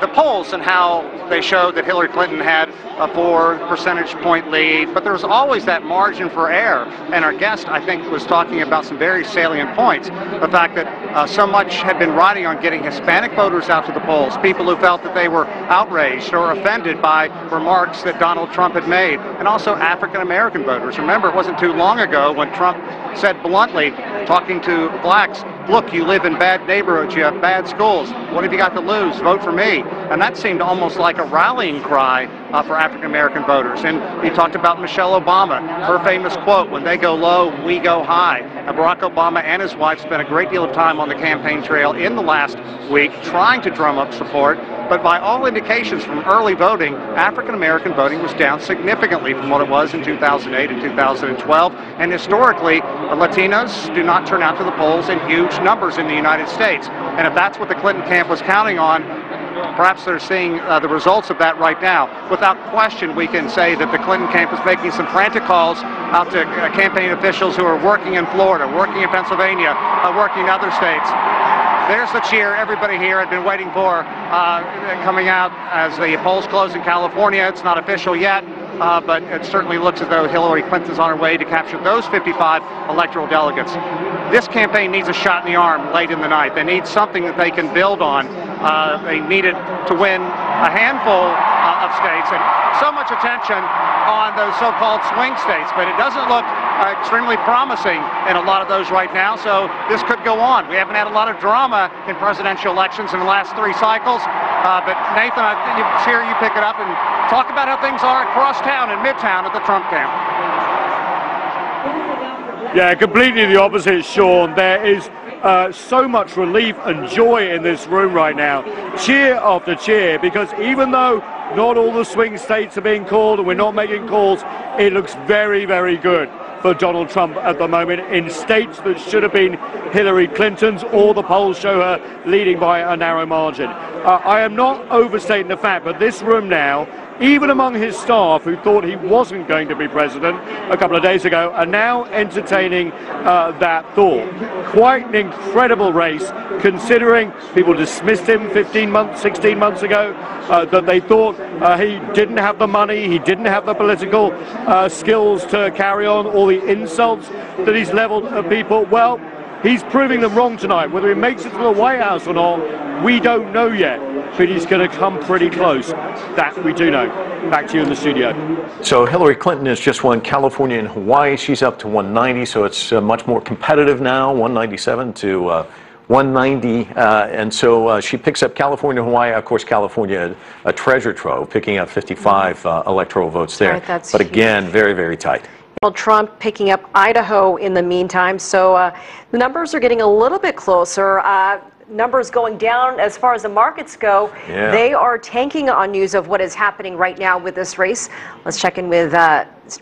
the polls and how they showed that Hillary Clinton had a 4 percentage point lead, but there was always that margin for error. And our guest, I think, was talking about some very salient points. The fact that so much had been riding on getting Hispanic voters out to the polls, people who felt that they were outraged or offended by remarks that Donald Trump had made, and also African American voters. Remember, it wasn't too long ago when Trump said bluntly, talking to blacks, look, you live in bad neighborhoods, you have bad schools, what have you got to lose? Vote for me. And that seemed almost like a rallying cry for African American voters. And he talked about Michelle Obama, her famous quote, when they go low, we go high. And Barack Obama and his wife spent a great deal of time on the campaign trail in the last week trying to drum up support. but by all indications from early voting, African-American voting was down significantly from what it was in 2008 and 2012. And historically, Latinos do not turn out to the polls in huge numbers in the United States. And if that's what the Clinton camp was counting on, perhaps they're seeing the results of that right now. Without question, we can say that the Clinton camp is making some frantic calls out to campaign officials who are working in Florida, working in Pennsylvania, working in other states. There's the cheer everybody here had been waiting for coming out as the polls close in California. It's not official yet, but it certainly looks as though Hillary Clinton's on her way to capture those 55 electoral delegates. This campaign needs a shot in the arm late in the night. They need something that they can build on. They need it to win a handful of states, and so much attention on those so-called swing states, but it doesn't look extremely promising in a lot of those right now, so this could go on. We haven't had a lot of drama in presidential elections in the last 3 cycles, but Nathan, it's here you pick it up and talk about how things are across town in Midtown at the Trump camp. Yeah, completely the opposite, Sean. There is so much relief and joy in this room right now. Cheer after cheer, because even though not all the swing states are being called and we're not making calls, it looks very, very good for Donald Trump at the moment in states that should have been Hillary Clinton's. All the polls show her leading by a narrow margin. I am not overstating the fact, but this room now, even among his staff who thought he wasn't going to be president a couple of days ago, are now entertaining that thought. Quite an incredible race, considering people dismissed him 15 months, 16 months ago, that they thought he didn't have the money, he didn't have the political skills to carry on all the insults that he's leveled at people. Well, he's proving them wrong tonight. Whether he makes it to the White House or not, we don't know yet, but he's going to come pretty close. That we do know. Back to you in the studio. So Hillary Clinton has just won California and Hawaii. She's up to 190, so it's much more competitive now, 197 to 190, and so she picks up California and Hawaii. Of course, California, a treasure trove, picking up 55 electoral votes there. Right, that's but again, very, very tight. Donald Trump picking up Idaho in the meantime, so the numbers are getting a little bit closer. Numbers going down as far as the markets go. Yeah. They are tanking on news of what is happening right now with this race. Let's check in with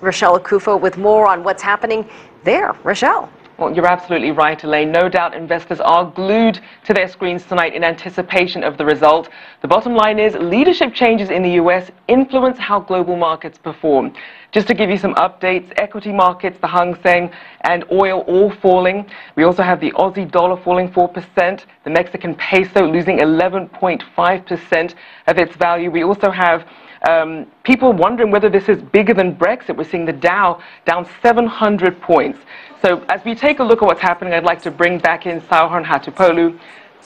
Rochelle Akufo with more on what's happening there. Rochelle. Well, you're absolutely right, Elaine. No doubt investors are glued to their screens tonight in anticipation of the result. The bottom line is leadership changes in the U.S. influence how global markets perform. Just to give you some updates, equity markets, the Hang Seng and oil all falling. We also have the Aussie dollar falling 4%, the Mexican peso losing 11.5% of its value. We also have people wondering whether this is bigger than Brexit. We're seeing the Dow down 700 points. So as we take a look at what's happening, I'd like to bring back in Sauhan Hatipolu.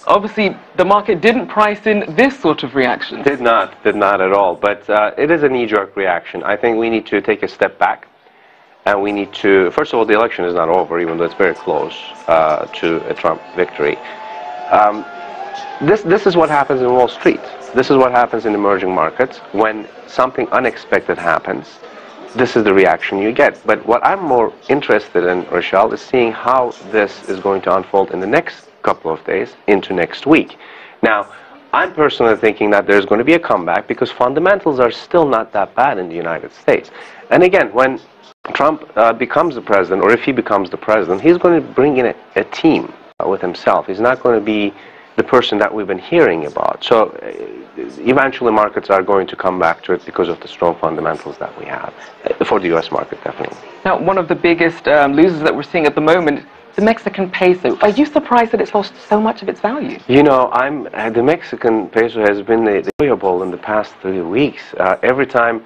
Obviously, the market didn't price in this sort of reaction. Did not at all. But it is a knee-jerk reaction. I think we need to take a step back, and we need to, first of all, the election is not over, even though it's very close to a Trump victory. This is what happens in Wall Street. This is what happens in emerging markets. When something unexpected happens, this is the reaction you get. But what I'm more interested in, Rochelle, is seeing how this is going to unfold in the next couple of days into next week. Now, I'm personally thinking that there's going to be a comeback because fundamentals are still not that bad in the United States. And again, when Trump becomes the president, or if he becomes the president, he's going to bring in a team with himself. He's not going to be the person that we've been hearing about. So eventually markets are going to come back to it because of the strong fundamentals that we have for the U.S. market, definitely. Now, one of the biggest losers that we're seeing at the moment, the Mexican peso. Are you surprised that it's lost so much of its value? You know, the Mexican peso has been the variable in the past 3 weeks. Every time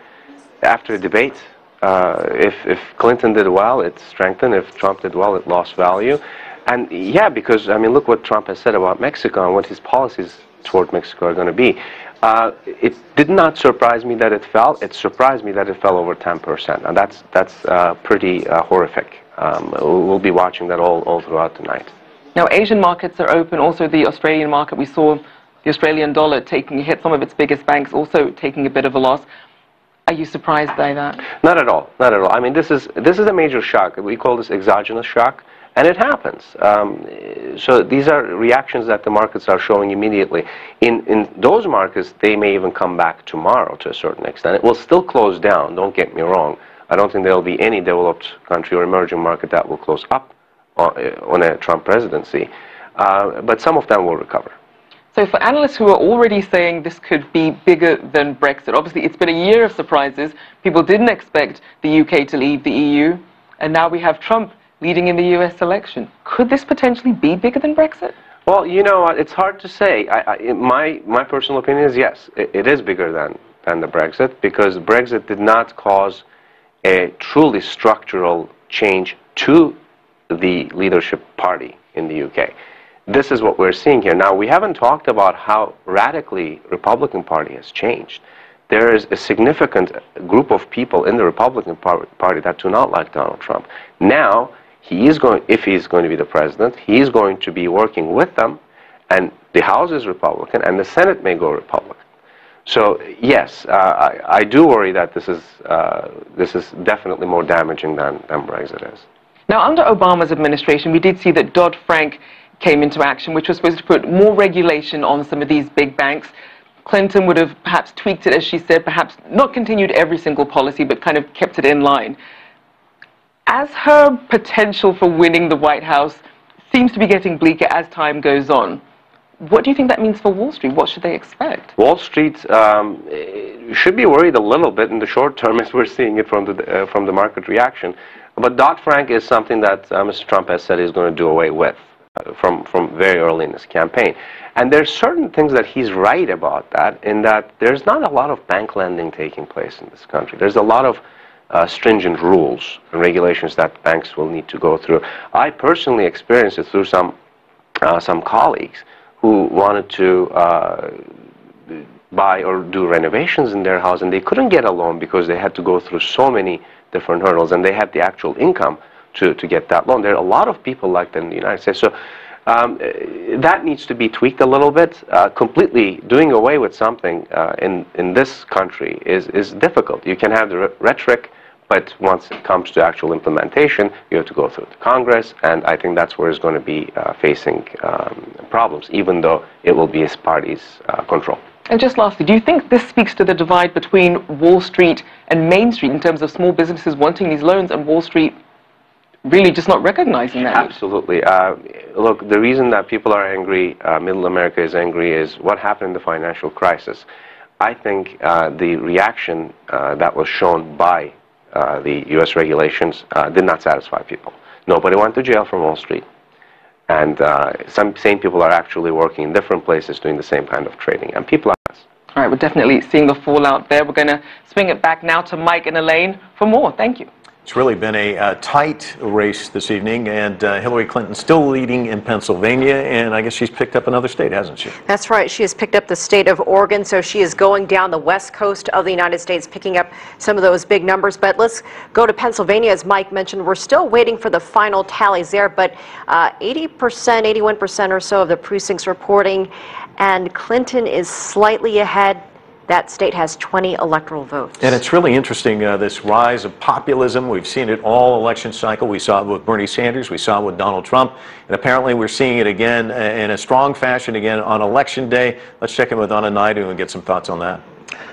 after a debate, if Clinton did well, it strengthened. If Trump did well, it lost value. And yeah, because, I mean, look what Trump has said about Mexico and what his policies toward Mexico are going to be. It did not surprise me that it fell. It surprised me that it fell over 10%. And that's pretty horrific. We'll be watching that all throughout the night. Now, Asian markets are open. Also, the Australian market, we saw the Australian dollar taking a hit. Some of its biggest banks also taking a bit of a loss. Are you surprised by that? Not at all. Not at all. I mean, this is a major shock. We call this exogenous shock. And it happens. So these are reactions that the markets are showing immediately. In those markets, they may even come back tomorrow to a certain extent. It will still close down, don't get me wrong. I don't think there will be any developed country or emerging market that will close up on a Trump presidency. But some of them will recover. So for analysts who are already saying this could be bigger than Brexit, obviously it's been a year of surprises. People didn't expect the UK to leave the EU, and now we have Trump leading in the US election. Could this potentially be bigger than Brexit? Well, you know what, it's hard to say. My personal opinion is yes, it is bigger than the Brexit, because Brexit did not cause a truly structural change to the leadership party in the UK. This is what we're seeing here. Now, we haven't talked about how radically Republican Party has changed. There is a significant group of people in the Republican Party that do not like Donald Trump. Now, if he's going to be the president, he's going to be working with them, and the House is Republican, and the Senate may go Republican. So, yes, I do worry that this is definitely more damaging than Brexit is. Now, under Obama's administration, we did see that Dodd-Frank came into action, which was supposed to put more regulation on some of these big banks. Clinton would have perhaps tweaked it, as she said, perhaps not continued every single policy, but kind of kept it in line. As her potential for winning the White House seems to be getting bleaker as time goes on, what do you think that means for Wall Street? What should they expect? Wall Street should be worried a little bit in the short term, as we're seeing it from the market reaction. But Dodd-Frank is something that Mr. Trump has said he's going to do away with from very early in his campaign. And there's certain things that he's right about that, in that there's not a lot of bank lending taking place in this country. There's a lot of stringent rules and regulations that banks will need to go through. I personally experienced it through some colleagues who wanted to buy or do renovations in their house, and they couldn't get a loan because they had to go through so many different hurdles, and they had the actual income to get that loan. There are a lot of people like that in the United States. So that needs to be tweaked a little bit. Completely doing away with something in this country is difficult. You can have the rhetoric, but once it comes to actual implementation, you have to go through the Congress, and I think that's where it's going to be facing problems, even though it will be his party's control. And just lastly, do you think this speaks to the divide between Wall Street and Main Street in terms of small businesses wanting these loans and Wall Street really just not recognizing that? Absolutely. Look, the reason that people are angry, middle America is angry, is what happened in the financial crisis. I think the reaction that was shown by the U.S. regulations did not satisfy people. Nobody went to jail from Wall Street. And some same people are actually working in different places doing the same kind of trading. And people are... All right, we're definitely seeing the fallout there. We're going to swing it back now to Mike and Elaine for more. Thank you. It's really been a tight race this evening, and Hillary Clinton still leading in Pennsylvania, and I guess she's picked up another state, hasn't she? That's right. She has picked up the state of Oregon, so she is going down the west coast of the United States, picking up some of those big numbers. But let's go to Pennsylvania. As Mike mentioned, we're still waiting for the final tallies there, but 80%, 81% or so of the precincts reporting, and Clinton is slightly ahead. That state has 20 electoral votes. And it's really interesting, this rise of populism. We've seen it all election cycle. We saw it with Bernie Sanders. We saw it with Donald Trump. And apparently we're seeing it again in a strong fashion again on Election Day. Let's check in with Anna Naidu and get some thoughts on that.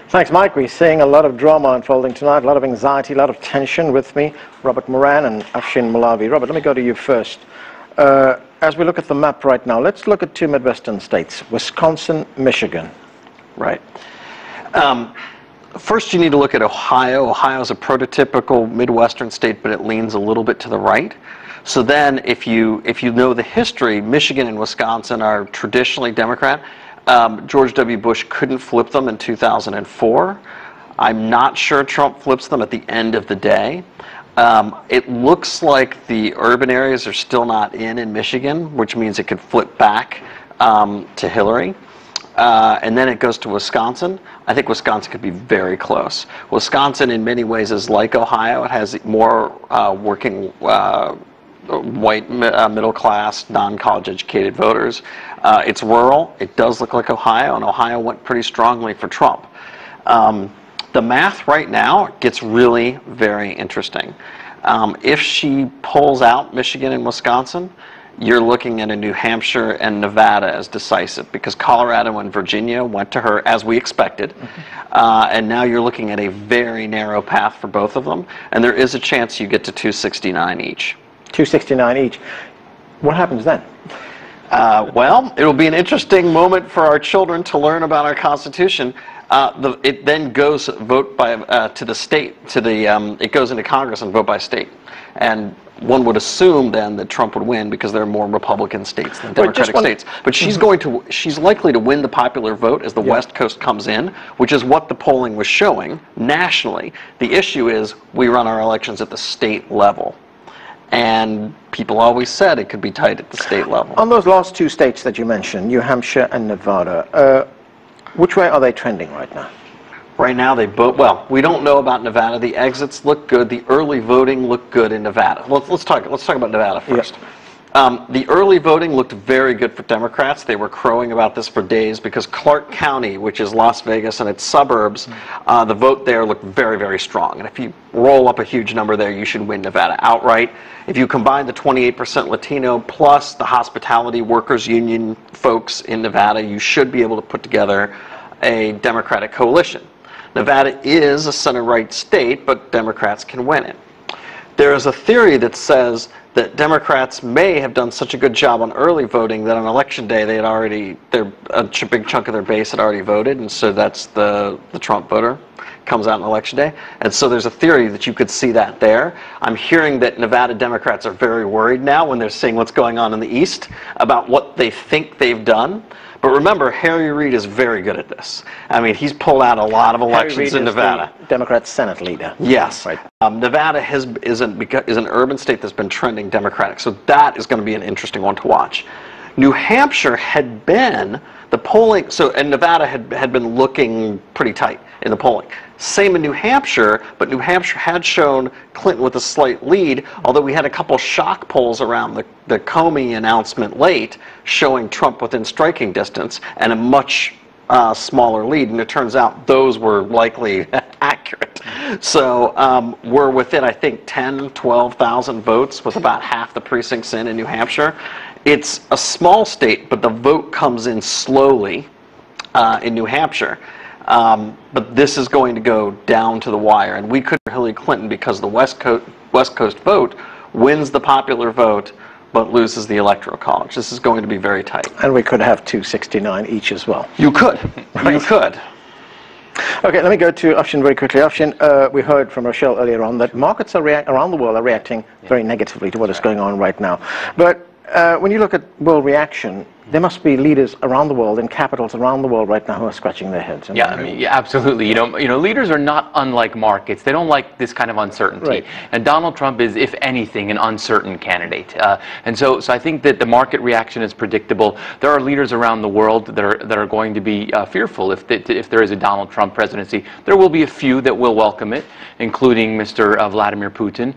Thanks, Mike. We're seeing a lot of drama unfolding tonight, a lot of anxiety, a lot of tension. With me, Robert Moran and Afshin Malavi. Robert, let me go to you first. As we look at the map right now, let's look at two Midwestern states, Wisconsin, Michigan. Right. First, you need to look at Ohio. Ohio is a prototypical Midwestern state, but it leans a little bit to the right. So then, if you know the history, Michigan and Wisconsin are traditionally Democrat. George W. Bush couldn't flip them in 2004. I'm not sure Trump flips them at the end of the day. It looks like the urban areas are still not in Michigan, which means it could flip back to Hillary. And then it goes to Wisconsin. I think Wisconsin could be very close. Wisconsin, in many ways, is like Ohio. It has more working white middle-class, non-college educated voters. It's rural. It does look like Ohio, and Ohio went pretty strongly for Trump. The math right now gets really very interesting. If she pulls out Michigan and Wisconsin, you're looking at a New Hampshire and Nevada as decisive, because Colorado and Virginia went to her as we expected. And now you're looking at a very narrow path for both of them. And there is a chance you get to 269 each. 269 each. What happens then? Well, it'll be an interesting moment for our children to learn about our Constitution. It then goes vote by to the state, it goes into Congress and vote by state. And one would assume then that Trump would win because there are more Republican states than Democratic states. But she's she's likely to win the popular vote as the West Coast comes in, which is what the polling was showing nationally. The issue is we run our elections at the state level. And people always said it could be tight at the state level. On those last two states that you mentioned, New Hampshire and Nevada, which way are they trending right now? Right now, they vote well. We don't know about Nevada. The exits look good. The early voting looked good in Nevada. Let's talk about Nevada first. The early voting looked very good for Democrats. They were crowing about this for days because Clark County, which is Las Vegas and its suburbs, the vote there looked very, very strong. And if you roll up a huge number there, you should win Nevada outright. If you combine the 28% Latino plus the hospitality workers union folks in Nevada, you should be able to put together a Democratic coalition. Nevada is a center-right state, but Democrats can win it. There is a theory that says that Democrats may have done such a good job on early voting that on election day they had already, a big chunk of their base had already voted, and so that's the Trump voter comes out on election day. And so there's a theory that you could see that there. I'm hearing that Nevada Democrats are very worried now when they're seeing what's going on in the East about what they think they've done. But remember, Harry Reid is very good at this. I mean, he's pulled out a lot of elections in Nevada. The Democrat Senate leader. Yes. Right. Nevada is an urban state that's been trending Democratic. So that is going to be an interesting one to watch. New Hampshire had been the polling, and Nevada had been looking pretty tight in the polling. Same in New Hampshire, but New Hampshire had shown Clinton with a slight lead, although we had a couple shock polls around the Comey announcement late showing Trump within striking distance and a much smaller lead, and it turns out those were likely accurate. So we're within, I think, 10, 12,000 votes with about half the precincts in New Hampshire. It's a small state, but the vote comes in slowly in New Hampshire. But this is going to go down to the wire, and we could Hillary Clinton because the West Coast vote wins the popular vote but loses the Electoral College. This is going to be very tight. And we could have 269 each as well. You could. Right. You could. Okay, let me go to Afshin very quickly. Afshin, we heard from Rochelle earlier on that markets around the world are reacting very negatively to what is going on right now. But when you look at world reaction, there must be leaders around the world in capitals around the world right now who are scratching their heads. Yeah, I mean, yeah, absolutely. You know, leaders are not unlike markets. They don't like this kind of uncertainty. Right. And Donald Trump is, if anything, an uncertain candidate. And so I think that the market reaction is predictable. There are leaders around the world that are going to be fearful if there is a Donald Trump presidency. There will be a few that will welcome it, including Mr. Vladimir Putin.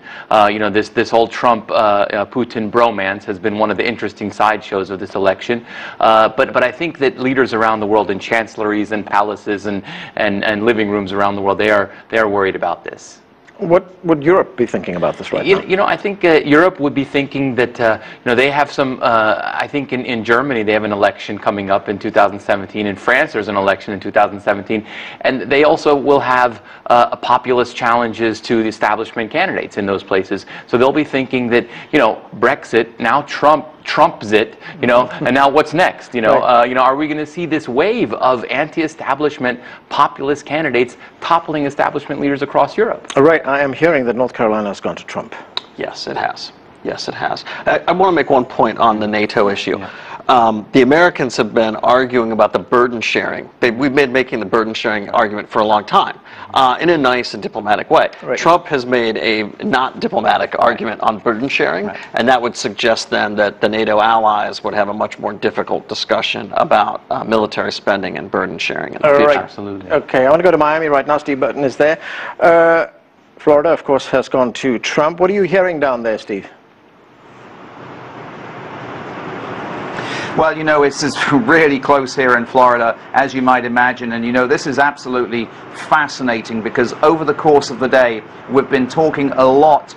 You know, this whole Trump-Putin bromance has been one of the interesting sideshows of this election. But I think that leaders around the world in chancelleries and palaces and living rooms around the world, they are worried about this. What would Europe be thinking about this right now? You know, I think Europe would be thinking that, you know, they have some, I think in Germany they have an election coming up in 2017. In France there's an election in 2017. And they also will have populist challenges to the establishment candidates in those places. So they'll be thinking that, you know, Brexit, now Trumps it, you know, and now what's next? You know, right. Are we going to see this wave of anti-establishment populist candidates toppling establishment leaders across Europe? Right. I am hearing that North Carolina has gone to Trump. Yes, it has. Yes, it has. I want to make one point on the NATO issue. Yeah. The Americans have been arguing about the burden sharing. We've been making the burden sharing argument for a long time in a nice and diplomatic way. Right. Trump has made a not diplomatic argument on burden sharing, right. And that would suggest then that the NATO allies would have a much more difficult discussion about military spending and burden sharing in the future. Right. Absolutely. Okay, I want to go to Miami right now. Steve Burton is there. Florida, of course, has gone to Trump. What are you hearing down there, Steve? Well, you know, it's really close here in Florida, as you might imagine. And, you know, this is absolutely fascinating because over the course of the day, we've been talking a lot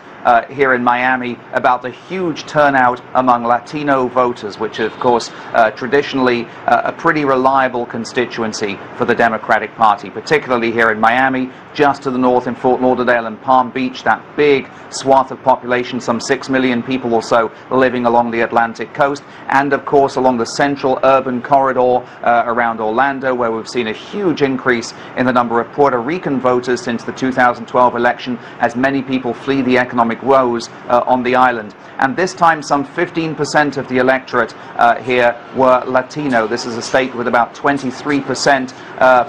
here in Miami about the huge turnout among Latino voters, which of course traditionally a pretty reliable constituency for the Democratic Party, particularly here in Miami, just to the north in Fort Lauderdale and Palm Beach, that big swath of population, some 6 million people or so living along the Atlantic coast, and of course along the central urban corridor around Orlando, where we've seen a huge increase in the number of Puerto Rican voters since the 2012 election, as many people flee the economic woes on the island. And this time some 15% of the electorate here were Latino. This is a state with about 23%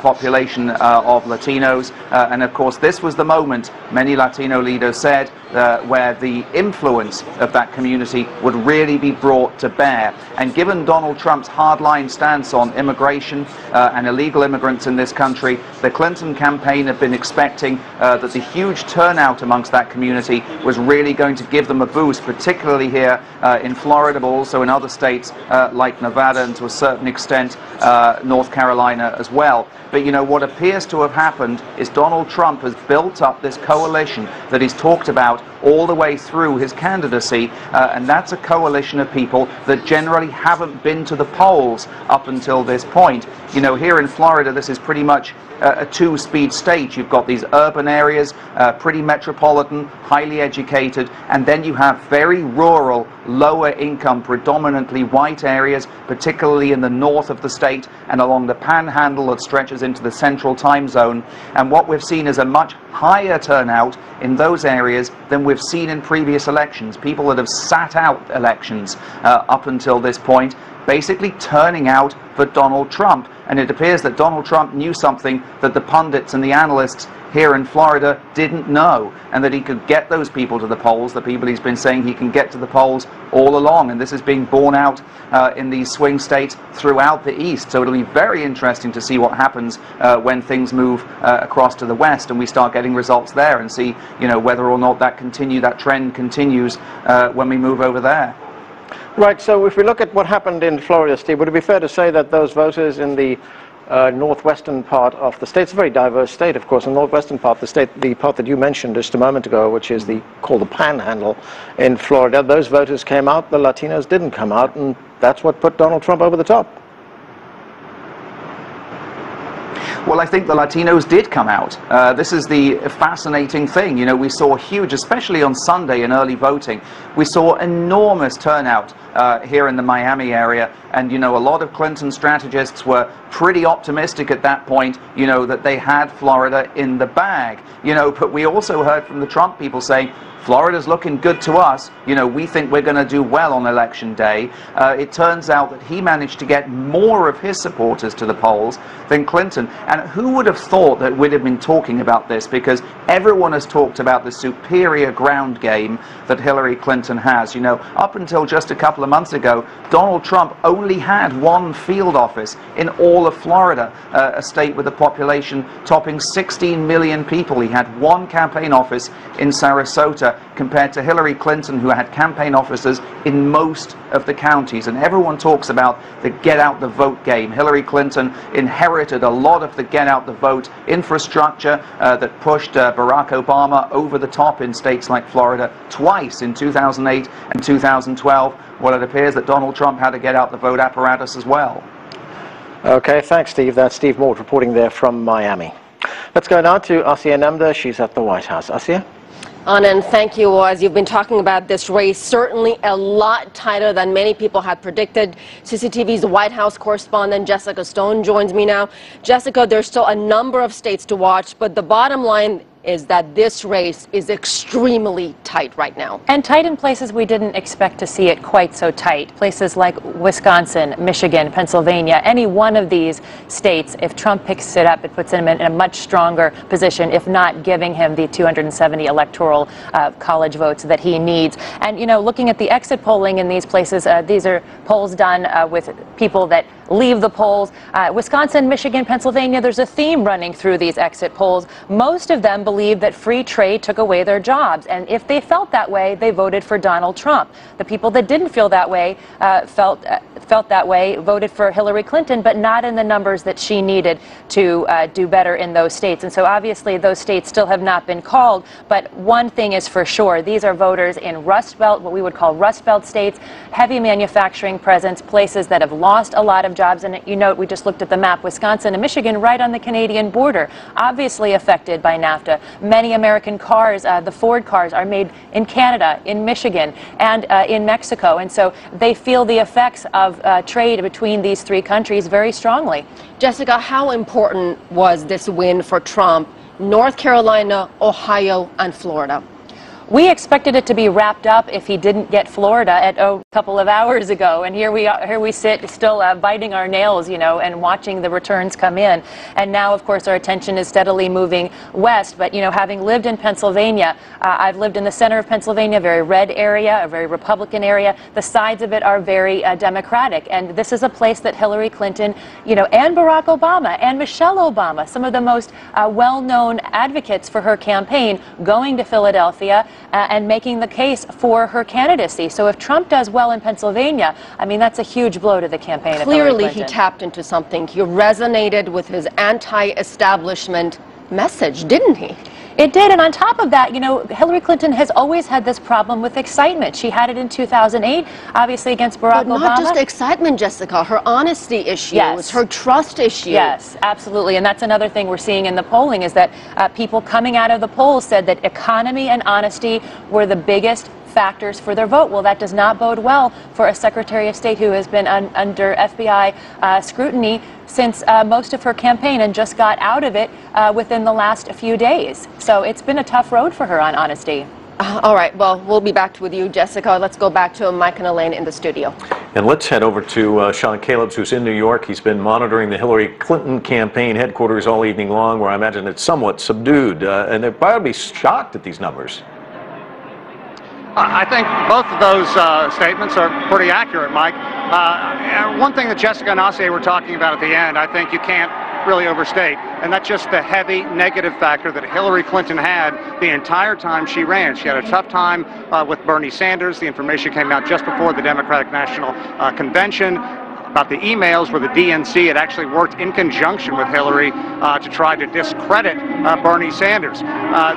population of Latinos, and of course this was the moment, many Latino leaders said, where the influence of that community would really be brought to bear. And given Donald Trump's hardline stance on immigration and illegal immigrants in this country, the Clinton campaign had been expecting that the huge turnout amongst that community was really going to give them a boost, particularly here in Florida, but also in other states like Nevada and to a certain extent North Carolina as well. But you know, what appears to have happened is Donald Trump has built up this coalition that he's talked about all the way through his candidacy, and that's a coalition of people that generally haven't been to the polls up until this point. You know, here in Florida, this is pretty much a two-speed state. You've got these urban areas, pretty metropolitan, highly educated, and then you have very rural, lower income, predominantly white areas, particularly in the north of the state and along the panhandle that stretches into the central time zone. And what we've seen is a much higher turnout in those areas than we've seen in previous elections. People that have sat out elections up until this point, basically turning out for Donald Trump. And it appears that Donald Trump knew something that the pundits and the analysts here in Florida didn't know, and that he could get those people to the polls, the people he's been saying he can get to the polls all along. And this is being borne out in these swing states throughout the East. So it'll be very interesting to see what happens when things move across to the West and we start getting results there, and see, you know, whether or not that trend continues when we move over there. Right, so if we look at what happened in Florida, Steve, would it be fair to say that those voters in the northwestern part of the state, it's a very diverse state, of course, the northwestern part of the state, the part that you mentioned just a moment ago, which is called the Panhandle in Florida, those voters came out, the Latinos didn't come out, and that's what put Donald Trump over the top? Well, I think the Latinos did come out. This is the fascinating thing. You know, we saw huge, especially on Sunday in early voting, we saw enormous turnout here in the Miami area. And, you know, a lot of Clinton strategists were pretty optimistic at that point, you know, that they had Florida in the bag. You know, but we also heard from the Trump people saying, Florida's looking good to us. You know, we think we're going to do well on election day. It turns out that he managed to get more of his supporters to the polls than Clinton. And who would have thought that we'd have been talking about this? Because everyone has talked about the superior ground game that Hillary Clinton has. You know, up until just a couple of months ago, Donald Trump only had one field office in all of Florida, a state with a population topping 16 million people. He had one campaign office in Sarasota, compared to Hillary Clinton, who had campaign offices in most of the counties. And everyone talks about the get out the vote game. Hillary Clinton inherited a lot of the get out the vote infrastructure that pushed Barack Obama over the top in states like Florida twice, in 2008 and 2012. Well, it appears that Donald Trump had a get out the vote apparatus as well. Okay, thanks, Steve. That's Steve Maud reporting there from Miami. Let's go now to Asiya Namdar. She's at the White House. Asiya? Anand, thank you. As you've been talking about this race, certainly a lot tighter than many people had predicted. CCTV's White House correspondent Jessica Stone joins me now. Jessica, there's still a number of states to watch, but the bottom line is that this race is extremely tight right now. And tight in places we didn't expect to see it quite so tight. Places like Wisconsin, Michigan, Pennsylvania, any one of these states, if Trump picks it up, it puts him in a much stronger position, if not giving him the 270 electoral college votes that he needs. And, you know, looking at the exit polling in these places, these are polls done with people that leave the polls. Wisconsin, Michigan, Pennsylvania, there's a theme running through these exit polls. Most of them believe that free trade took away their jobs, and if they felt that way, they voted for Donald Trump. The people that didn't feel that way felt that way voted for Hillary Clinton, but not in the numbers that she needed to do better in those states. And so obviously those states still have not been called, but one thing is for sure, these are voters in Rust Belt, what we would call Rust Belt states, heavy manufacturing presence, places that have lost a lot of jobs. And you note, we just looked at the map, Wisconsin and Michigan right on the Canadian border, obviously affected by NAFTA. Many American cars, the Ford cars, are made in Canada, in Michigan, and in Mexico. And so they feel the effects of trade between these three countries very strongly. Jessica, how important was this win for Trump? North Carolina, Ohio, and Florida. We expected it to be wrapped up if he didn't get Florida at a couple of hours ago, and here we sit still biting our nails, you know, and watching the returns come in. And now, of course, our attention is steadily moving west. But, you know, having lived in Pennsylvania, I've lived in the center of Pennsylvania, a very red area, a very Republican area. The sides of it are very Democratic, and this is a place that Hillary Clinton, you know, and Barack Obama and Michelle Obama, some of the most well-known advocates for her campaign, going to Philadelphia and making the case for her candidacy. So if Trump does well in Pennsylvania, I mean, that's a huge blow to the campaign of Hillary Clearly, Clinton. he tapped into something. He resonated with his anti-establishment message, didn't he? It did, and on top of that, you know, Hillary Clinton has always had this problem with excitement. She had it in 2008, obviously against Barack Obama. But not just excitement, Jessica, her honesty issues, her trust issues. Yes, absolutely, and that's another thing we're seeing in the polling is that people coming out of the polls said that economy and honesty were the biggest factors for their vote. Well, that does not bode well for a Secretary of State who has been under FBI scrutiny since most of her campaign and just got out of it within the last few days. So it's been a tough road for her on honesty. All right, well, we'll be back with you, Jessica. Let's go back to Mike and Elaine in the studio. And let's head over to Sean Calebs, who's in New York. He's been monitoring the Hillary Clinton campaign headquarters all evening long, where I imagine it's somewhat subdued. And they're probably shocked at these numbers. I think both of those statements are pretty accurate, Mike. One thing that Jessica and Asier were talking about at the end, I think you can't really overstate, and that's just the heavy negative factor that Hillary Clinton had the entire time she ran. She had a tough time with Bernie Sanders. The information came out just before the Democratic National Convention about the emails where the DNC had actually worked in conjunction with Hillary to try to discredit Bernie Sanders.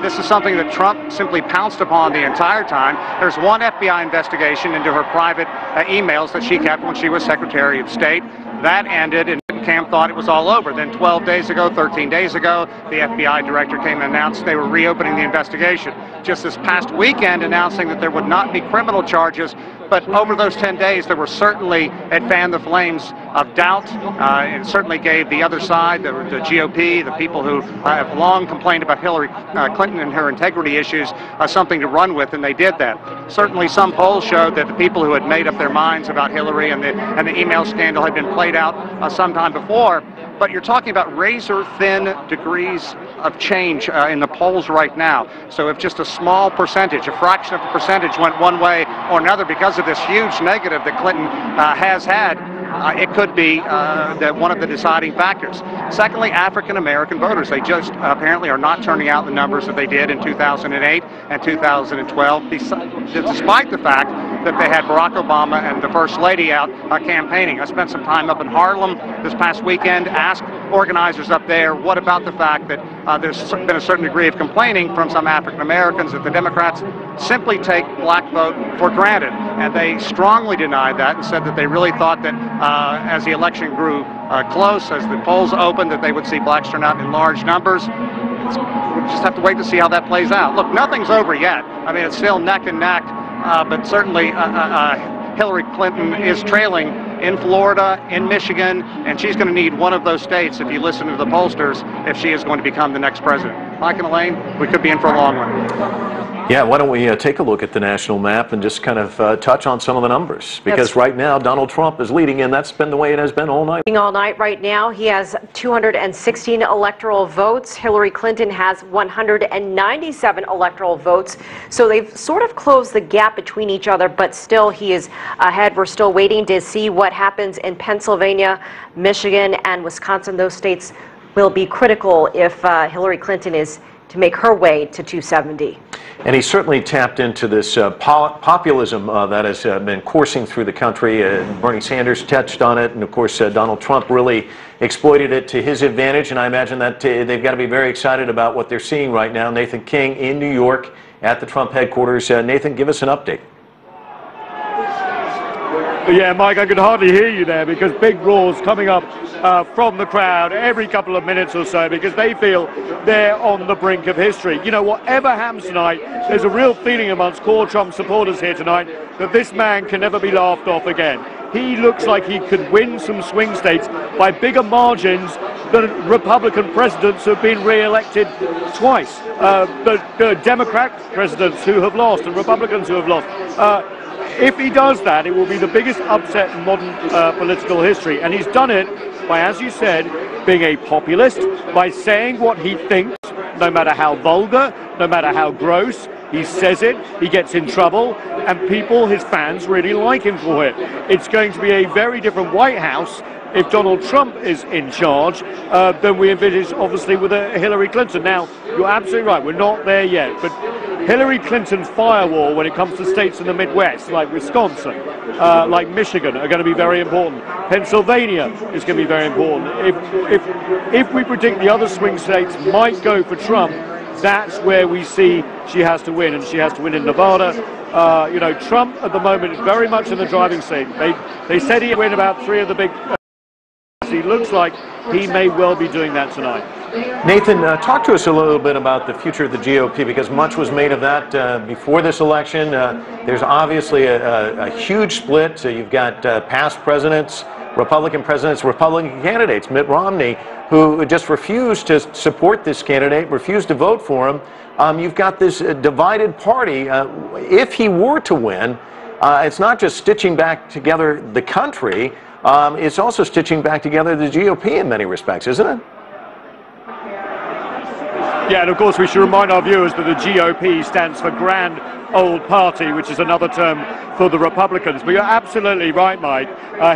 This is something that Trump simply pounced upon the entire time. There's one FBI investigation into her private emails that she kept when she was Secretary of State. That ended, and Camp thought it was all over. Then 12 days ago, 13 days ago, the FBI director came and announced they were reopening the investigation. Just this past weekend, announcing that there would not be criminal charges. But over those 10 days, there were certainly, it fanned the flames of doubt. It certainly gave the other side, the GOP, the people who have long complained about Hillary Clinton and her integrity issues, something to run with, and they did that. Certainly some polls showed that the people who had made up their minds about Hillary and the email scandal had been played out sometime before. But you're talking about razor-thin degrees of change in the polls right now. So if just a small percentage, a fraction of a percentage went one way or another because of this huge negative that Clinton has had, it could be one of the deciding factors. Secondly, African-American voters. They just apparently are not turning out the numbers that they did in 2008 and 2012, despite the fact that they had Barack Obama and the First Lady out campaigning. I spent some time up in Harlem this past weekend, asked organizers up there, what about the fact that there's been a certain degree of complaining from some African Americans that the Democrats simply take black vote for granted. And they strongly denied that and said that they really thought that as the election grew close, as the polls opened, that they would see blacks turn out in large numbers. We'll just have to wait to see how that plays out. Look, nothing's over yet. I mean, it's still neck and neck, but certainly Hillary Clinton is trailing in Florida, in Michigan, and she's going to need one of those states, if you listen to the pollsters, if she is going to become the next president. Mike and Elaine, we could be in for a long one. Yeah, why don't we take a look at the national map and just kind of touch on some of the numbers? Because right now, Donald Trump is leading, and that's been the way it has been all night. All night right now, he has 216 electoral votes. Hillary Clinton has 197 electoral votes. So they've sort of closed the gap between each other, but still he is ahead. We're still waiting to see what happens in Pennsylvania, Michigan, and Wisconsin. Those states will be critical if Hillary Clinton is to make her way to 270. And he certainly tapped into this populism that has been coursing through the country. Bernie Sanders touched on it, and of course Donald Trump really exploited it to his advantage, and I imagine that they've got to be very excited about what they're seeing right now. Nathan King in New York at the Trump headquarters. Nathan, give us an update. Yeah, Mike, I could hardly hear you there because big roars coming up from the crowd every couple of minutes or so because they feel they're on the brink of history. You know, whatever happens tonight, there's a real feeling amongst core Trump supporters here tonight that this man can never be laughed off again. He looks like he could win some swing states by bigger margins than Republican presidents who have been re-elected twice. The Democrat presidents who have lost and Republicans who have lost. If he does that, it will be the biggest upset in modern political history. And he's done it by, as you said, being a populist, by saying what he thinks, no matter how vulgar, no matter how gross. He says it, he gets in trouble, and people, his fans, really like him for it. It's going to be a very different White House if Donald Trump is in charge than we envisage, obviously, with Hillary Clinton. Now, you're absolutely right, we're not there yet, but Hillary Clinton's firewall when it comes to states in the Midwest, like Wisconsin, like Michigan, are going to be very important. Pennsylvania is going to be very important. If we predict the other swing states might go for Trump, that's where we see she has to win, and she has to win in Nevada. You know, Trump at the moment is very much in the driving seat. They said he'd win about 3 of the big. He looks like he may well be doing that tonight. Nathan, talk to us a little bit about the future of the GOP, because much was made of that before this election. There's obviously a huge split. So you've got past presidents, Republican candidates, Mitt Romney, who just refused to support this candidate, refused to vote for him. You've got this divided party. If he were to win, it's not just stitching back together the country, it's also stitching back together the GOP in many respects, isn't it? Yeah, and of course we should remind our viewers that the GOP stands for Grand Old Party, which is another term for the Republicans. But you're absolutely right, Mike.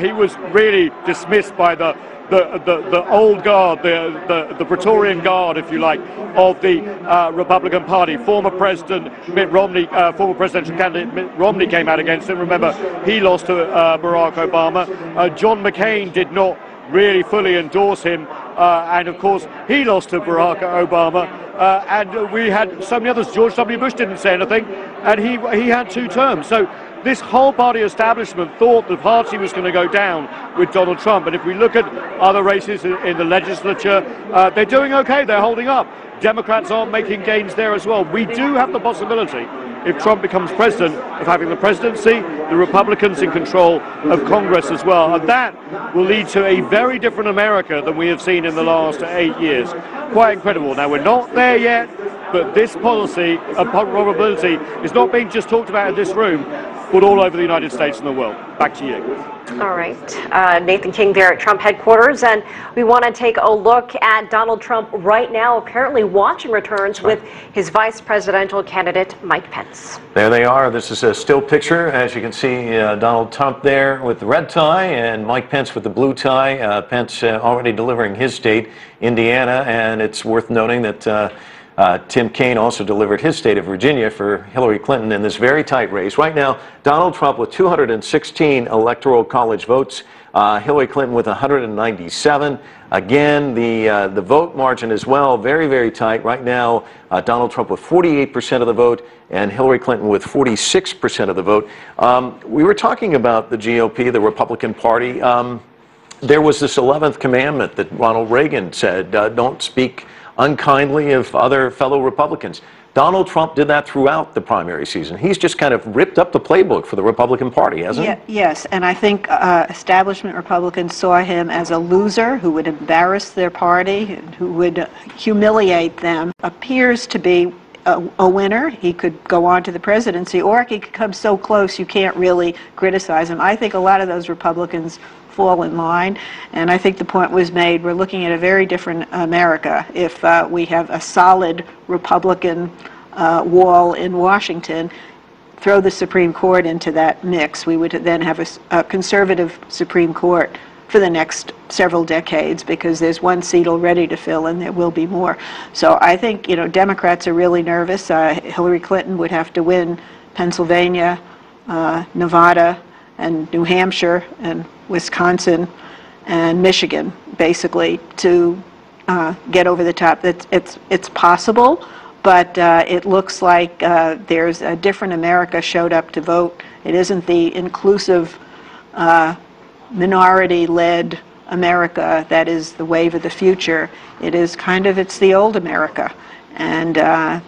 He was really dismissed by the old guard, the Praetorian Guard, if you like, of the Republican Party. Former President Mitt Romney, former presidential candidate Mitt Romney came out against him. Remember, he lost to Barack Obama. John McCain did not really fully endorse him, and of course he lost to Barack Obama, and we had so many others. George W. Bush didn't say anything, and he had 2 terms. So this whole party establishment thought the party was going to go down with Donald Trump. And if we look at other races in the legislature, they're doing okay, they're holding up. Democrats aren't making gains there as well. We do have the possibility, if Trump becomes president, of having the presidency, the Republicans in control of Congress as well. And that will lead to a very different America than we have seen in the last 8 years. Quite incredible. Now, we're not there yet, but this policy, probability, is not being just talked about in this room, but all over the United States and the world. Back to you. All right. Nathan King there at Trump headquarters. And we want to take a look at Donald Trump right now, apparently watching returns with his vice presidential candidate, Mike Pence. There they are. This is a still picture. As you can see, Donald Trump there with the red tie and Mike Pence with the blue tie. Pence already delivering his state, Indiana. And it's worth noting that Tim Kaine also delivered his state of Virginia for Hillary Clinton in this very tight race. Right now, Donald Trump with 216 electoral college votes, Hillary Clinton with 197. Again, the vote margin as well, very, very tight. Right now, Donald Trump with 48% of the vote and Hillary Clinton with 46% of the vote. We were talking about the GOP, the Republican Party. There was this 11th commandment that Ronald Reagan said, don't speak unkindly of other fellow Republicans. Donald Trump did that throughout the primary season. He's just kind of ripped up the playbook for the Republican Party, hasn't he? Yes, and I think establishment Republicans saw him as a loser who would embarrass their party, who would humiliate them. Appears to be a winner. He could go on to the presidency, or he could come so close you can't really criticize him. I think a lot of those Republicans fall in line, and I think the point was made. We're looking at a very different America if we have a solid Republican wall in Washington. Throw the Supreme Court into that mix, we would then have a conservative Supreme Court for the next several decades, because there's one seat already to fill and there will be more. So I think, you know, Democrats are really nervous. Hillary Clinton would have to win Pennsylvania, Nevada, and New Hampshire, and Wisconsin, and Michigan, basically, to get over the top. It's possible, but it looks like there's a different America showed up to vote. It isn't the inclusive minority-led America that is the wave of the future. It is kind of, it's the old America, and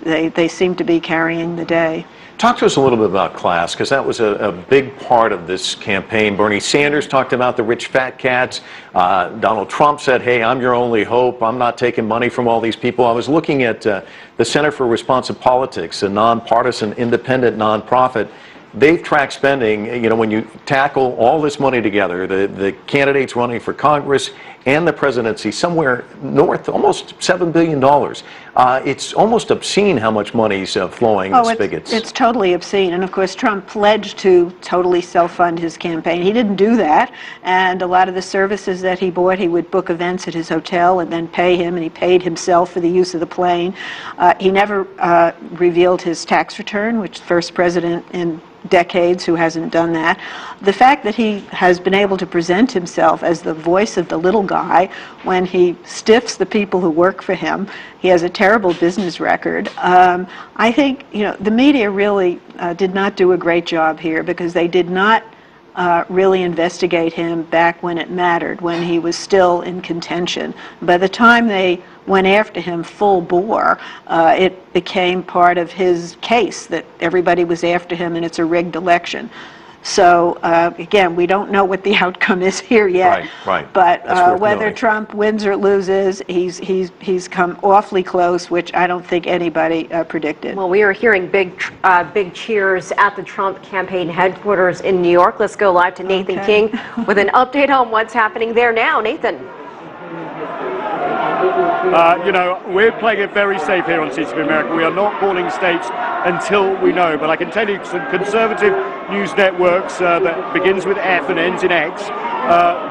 they seem to be carrying the day. Talk to us a little bit about class, because that was a big part of this campaign. Bernie Sanders talked about the rich fat cats. Donald Trump said, hey, I'm your only hope. I'm not taking money from all these people. I was looking at the Center for Responsive Politics, a nonpartisan, independent nonprofit. They've tracked spending. You know, when you tackle all this money together, the candidates running for Congress and the presidency, somewhere north, almost $7 billion. It's almost obscene how much money's flowing in spigots. It's totally obscene. And of course, Trump pledged to totally self-fund his campaign. He didn't do that. And a lot of the services that he bought, he would book events at his hotel and then pay him, and he paid himself for the use of the plane. He never revealed his tax return, which first president in decades who hasn't done that. The fact that he has been able to present himself as the voice of the little guy when he stiffs the people who work for him. He has a terrible business record. I think, you know, the media really did not do a great job here, because they did not really investigate him back when it mattered, when he was still in contention. By the time they went after him full bore, it became part of his case that everybody was after him and it's a rigged election. So again, we don't know what the outcome is here yet. Right. But whether Trump wins or loses, he's come awfully close, which I don't think anybody predicted. Well, we are hearing big cheers at the Trump campaign headquarters in New York. Let's go live to Nathan King with an update on what's happening there now. Nathan. You know, we're playing it very safe here on CCTV America. We are not calling states until we know. But I can tell you some conservative news networks that begins with F and ends in X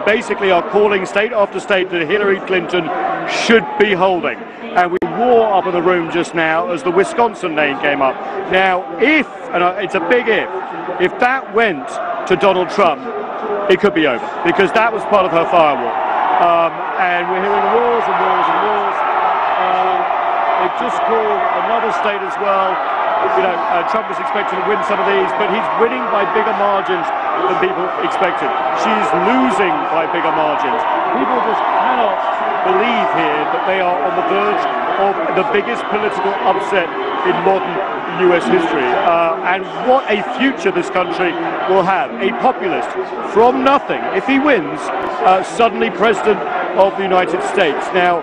basically are calling state after state that Hillary Clinton should be holding. And we wore up in the room just now as the Wisconsin name came up. Now, if, and it's a big if that went to Donald Trump, it could be over, because that was part of her firewall. And we're hearing wars and wars and wars. They've just called another state as well. You know, Trump was expected to win some of these, but he's winning by bigger margins than people expected. She's losing by bigger margins. People just cannot believe here that they are on the verge of the biggest political upset in modern US history. And what a future this country will have. A populist from nothing, if he wins, suddenly president of the United States. Now,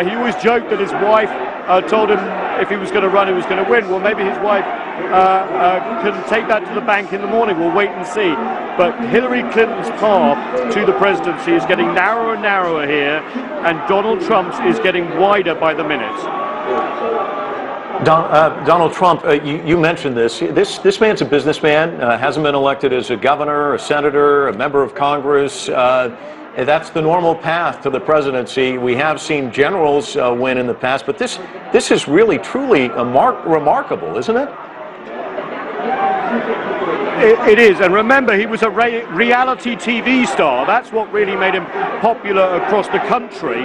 he always joked that his wife told him if he was going to run, he was going to win. Well, maybe his wife can take that to the bank in the morning. We'll wait and see. But Hillary Clinton's path to the presidency is getting narrower and narrower here, and Donald Trump's is getting wider by the minute. Donald Trump, you mentioned this. This man's a businessman, hasn't been elected as a governor, a senator, a member of Congress. That's the normal path to the presidency. We have seen generals win in the past, but this is really, truly remarkable, isn't it? It is, and remember, he was a reality TV star. That's what really made him popular across the country.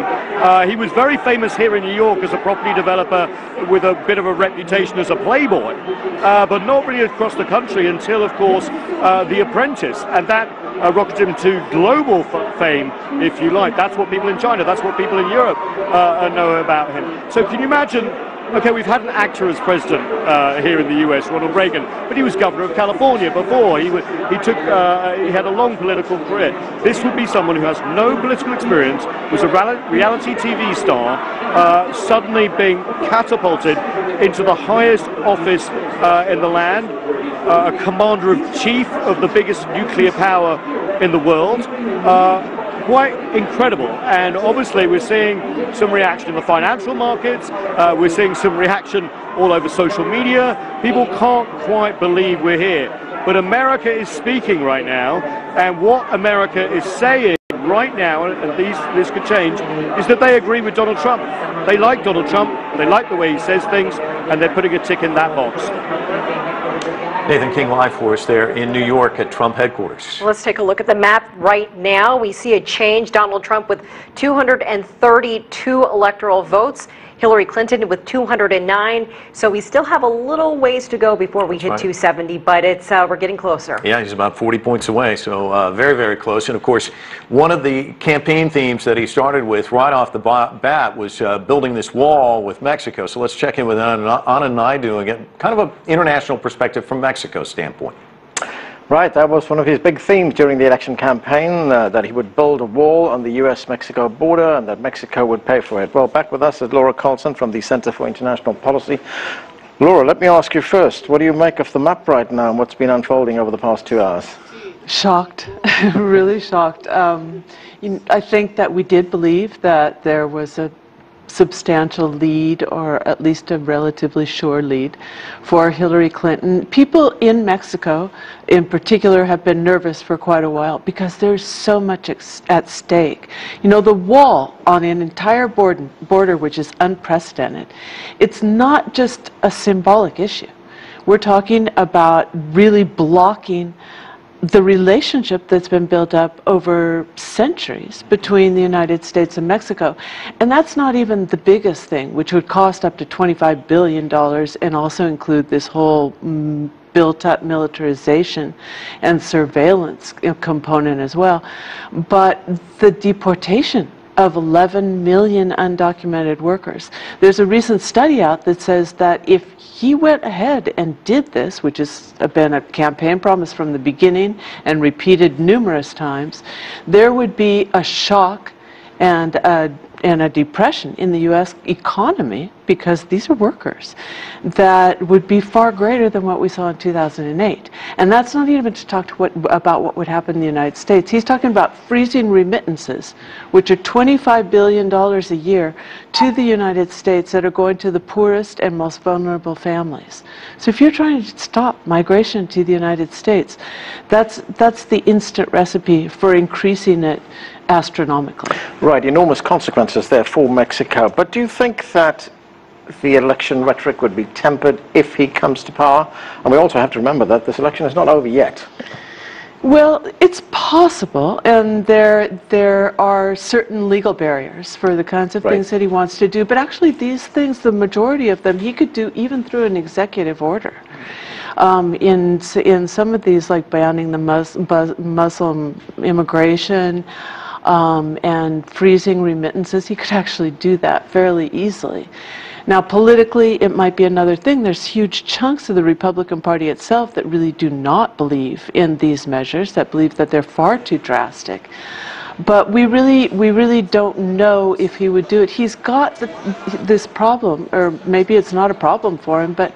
He was very famous here in New York as a property developer with a bit of a reputation as a playboy, but not really across the country until, of course, The Apprentice, and that rocketed him to global fame, if you like. That's what people in China, that's what people in Europe know about him. So can you imagine okay, we've had an actor as president here in the US, Ronald Reagan, but he was governor of California before. He had a long political career. This would be someone who has no political experience, was a reality TV star, suddenly being catapulted into the highest office in the land, a commander-in-chief of the biggest nuclear power in the world. Quite incredible, and obviously we're seeing some reaction in the financial markets, we're seeing some reaction all over social media. People can't quite believe we're here, but America is speaking right now, and what America is saying right now, and this could change, is that they agree with Donald Trump. They like Donald Trump, they like the way he says things, and they're putting a tick in that box. Nathan King live for us there in New York at Trump headquarters. Let's take a look at the map right now. We see a change. Donald Trump with 232 electoral votes. Hillary Clinton with 209. So we still have a little ways to go before we hit 270, but it's we're getting closer. Yeah, he's about 40 points away, so very, very close. And of course, one of the campaign themes that he started with right off the bat was building this wall with Mexico. So let's check in with Anna Naidu and get kind of an international perspective from Mexico's standpoint. Right, that was one of his big themes during the election campaign, that he would build a wall on the US-Mexico border and that Mexico would pay for it. Well, back with us is Laura Carlson from the Center for International Policy. Laura, let me ask you first, what do you make of the map right now and what's been unfolding over the past 2 hours? Shocked, really shocked. I think that we did believe that there was a substantial lead, or at least a relatively sure lead, for Hillary Clinton. People in Mexico in particular have been nervous for quite a while because there's so much at stake. You know, the wall on an entire border which is unprecedented, it's not just a symbolic issue. We're talking about really blocking the relationship that's been built up over centuries between the United States and Mexico. And that's not even the biggest thing, which would cost up to $25 billion and also include this whole built-up militarization and surveillance component as well. But the deportation of 11 million undocumented workers. There's a recent study out that says that if he went ahead and did this, which has been a campaign promise from the beginning and repeated numerous times, there would be a shock and a depression in the U.S. economy, because these are workers, that would be far greater than what we saw in 2008. And that's not even to talk about what would happen in the United States. He's talking about freezing remittances, which are $25 billion a year to the United States that are going to the poorest and most vulnerable families. So if you're trying to stop migration to the United States, that's the instant recipe for increasing it astronomically. Right, enormous consequences there for Mexico. But do you think that the election rhetoric would be tempered if he comes to power? And we also have to remember that this election is not over yet. Well, it's possible, and there are certain legal barriers for the kinds of things that he wants to do. But actually, these things, the majority of them, he could do even through an executive order. In some of these, like banning the Muslim immigration, and freezing remittances, he could actually do that fairly easily. Now, politically, it might be another thing. There's huge chunks of the Republican Party itself that really do not believe in these measures, that believe that they're far too drastic. But we really don't know if he would do it. He's got this problem, or maybe it's not a problem for him, but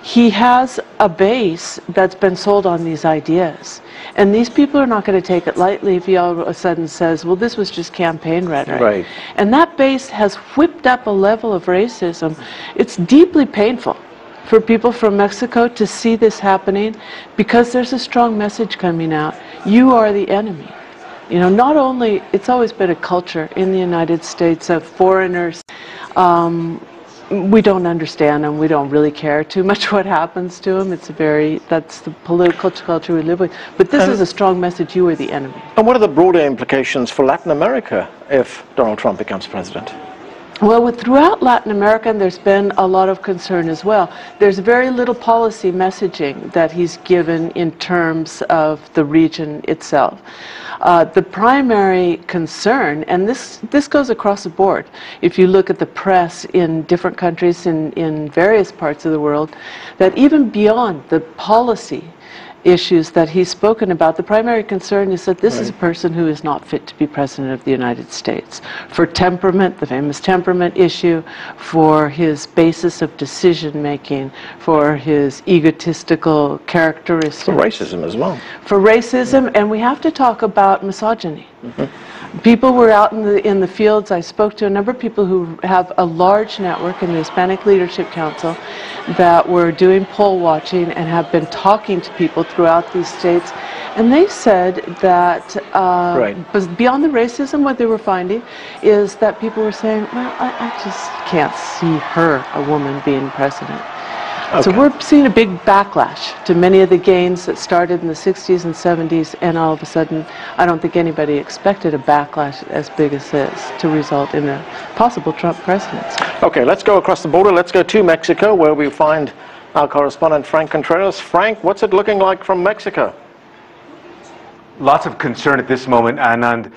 he has a base that's been sold on these ideas. And these people are not going to take it lightly if he all of a sudden says, well, this was just campaign rhetoric. Right. And that base has whipped up a level of racism. It's deeply painful for people from Mexico to see this happening, because there's a strong message coming out. You are the enemy. You know, not only, it's always been a culture in the United States of foreigners. We don't understand them. We don't really care too much what happens to them. It's that's the political culture we live with. But this is a strong message: you are the enemy. And what are the broader implications for Latin America if Donald Trump becomes president? Well, throughout Latin America, there's been a lot of concern as well. There's very little policy messaging that he's given in terms of the region itself. The primary concern, and this goes across the board, if you look at the press in different countries in various parts of the world, that even beyond the policy issues that he's spoken about, the primary concern is that this is a person who is not fit to be president of the United States. For temperament, the famous temperament issue, for his basis of decision making, for his egotistical characteristics. For racism as well. For racism, and we have to talk about misogyny. People were out in the fields. I spoke to a number of people who have a large network in the Hispanic Leadership Council that were doing poll watching and have been talking to people throughout these states. And they said that beyond the racism, what they were finding is that people were saying, well, I just can't see her, a woman, being president. So we're seeing a big backlash to many of the gains that started in the 60s and 70s, and all of a sudden, I don't think anybody expected a backlash as big as this to result in a possible Trump presidency. Okay, let's go across the border. Let's go to Mexico, where we find our correspondent, Frank Contreras. Frank, what's it looking like from Mexico? Lots of concern at this moment, Anand.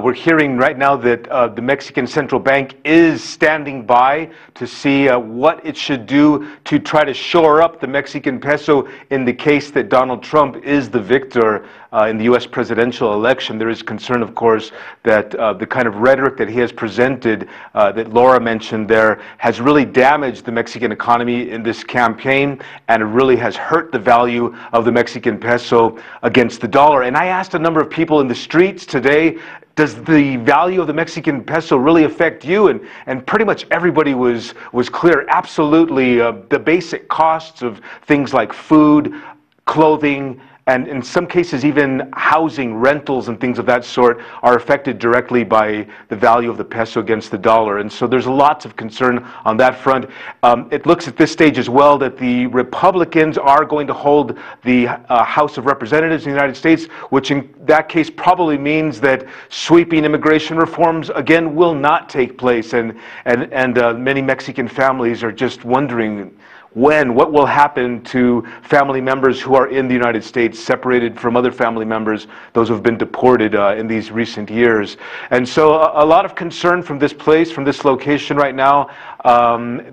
We're hearing right now that the Mexican Central Bank is standing by to see what it should do to try to shore up the Mexican peso in the case that Donald Trump is the victor in the U.S. presidential election. There is concern, of course, that the kind of rhetoric that he has presented, that Laura mentioned there, has really damaged the Mexican economy in this campaign, and it really has hurt the value of the Mexican peso against the dollar. And I asked a number of people in the streets today, does the value of the Mexican peso really affect you? And pretty much everybody was clear. Absolutely, the basic costs of things like food, clothing, and in some cases even housing, rentals and things of that sort are affected directly by the value of the peso against the dollar. And so there's lots of concern on that front. It looks at this stage as well that the Republicans are going to hold the House of Representatives in the United States, which in that case probably means that sweeping immigration reforms again will not take place. And many Mexican families are just wondering what will happen to family members who are in the United States, separated from other family members, those who have been deported in these recent years. And so a lot of concern from this place, from this location right now.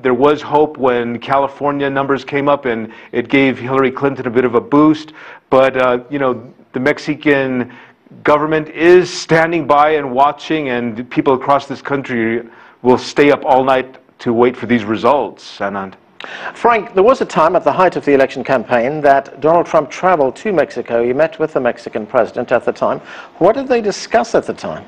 There was hope when California numbers came up and it gave Hillary Clinton a bit of a boost. But, you know, the Mexican government is standing by and watching, and people across this country will stay up all night to wait for these results, Anand. Frank, there was a time at the height of the election campaign that Donald Trump traveled to Mexico. He met with the Mexican president at the time. What did they discuss at the time?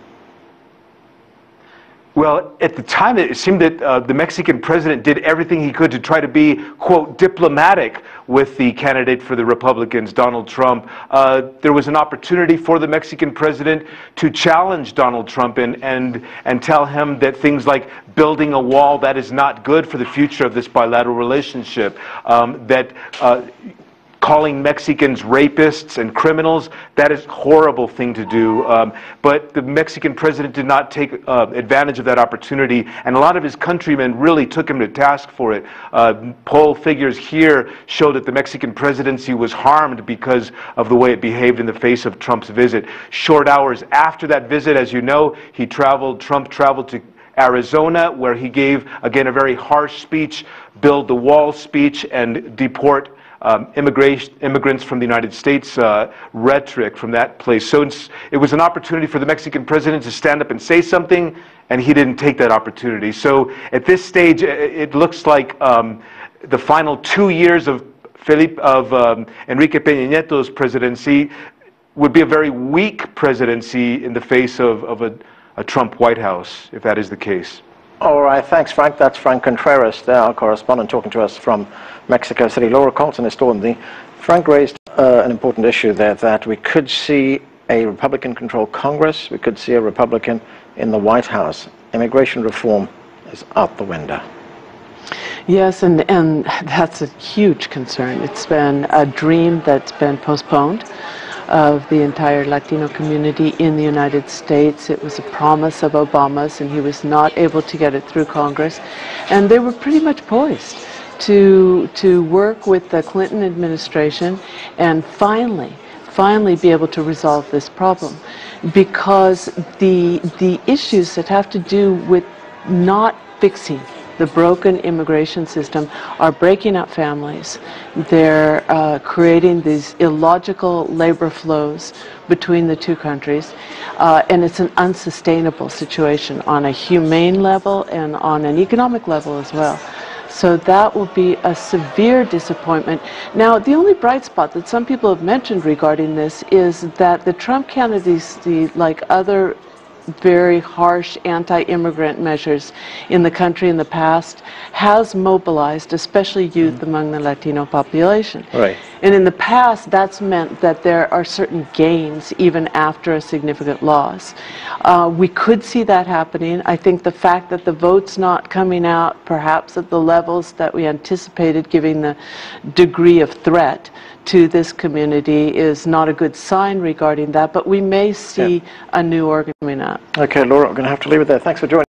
Well, at the time, it seemed that the Mexican president did everything he could to try to be, quote, diplomatic with the candidate for the Republicans, Donald Trump. There was an opportunity for the Mexican president to challenge Donald Trump and tell him that things like building a wall, that is not good for the future of this bilateral relationship, that calling Mexicans rapists and criminals, that is a horrible thing to do. But the Mexican president did not take advantage of that opportunity, and a lot of his countrymen really took him to task for it. Poll figures here show that the Mexican presidency was harmed because of the way it behaved in the face of Trump's visit. Short hours after that visit, as you know, Trump traveled to Arizona, where he gave, again, a very harsh speech, build the wall speech, and deport immigrants from the United States, rhetoric from that place. So it was an opportunity for the Mexican president to stand up and say something, and he didn't take that opportunity. So at this stage, it looks like the final 2 years of Enrique Peña Nieto's presidency would be a very weak presidency in the face of a Trump White House, if that is the case. All right, thanks, Frank. That's Frank Contreras, our correspondent, talking to us from Mexico City. Laura Colton is still in the. Frank raised an important issue there, that we could see a Republican-controlled Congress, we could see a Republican in the White House. Immigration reform is out the window. Yes, and that's a huge concern. It's been a dream that's been postponed of the entire Latino community in the United States. It was a promise of Obama's, and he was not able to get it through Congress. And they were pretty much poised to work with the Clinton administration and finally be able to resolve this problem, because the issues that have to do with not fixing the broken immigration system are breaking up families. They're creating these illogical labor flows between the two countries, and it's an unsustainable situation on a humane level and on an economic level as well. So that will be a severe disappointment. Now, the only bright spot that some people have mentioned regarding this is that the Trump candidacy, like other very harsh anti-immigrant measures in the country in the past, has mobilized, especially youth among the Latino population. Right. And in the past, that's meant that there are certain gains even after a significant loss. We could see that happening. I think the fact that the vote's not coming out perhaps at the levels that we anticipated, given the degree of threat to this community, is not a good sign regarding that, but we may see a new organ coming up. Okay, Laura, I'm going to have to leave it there. Thanks for joining.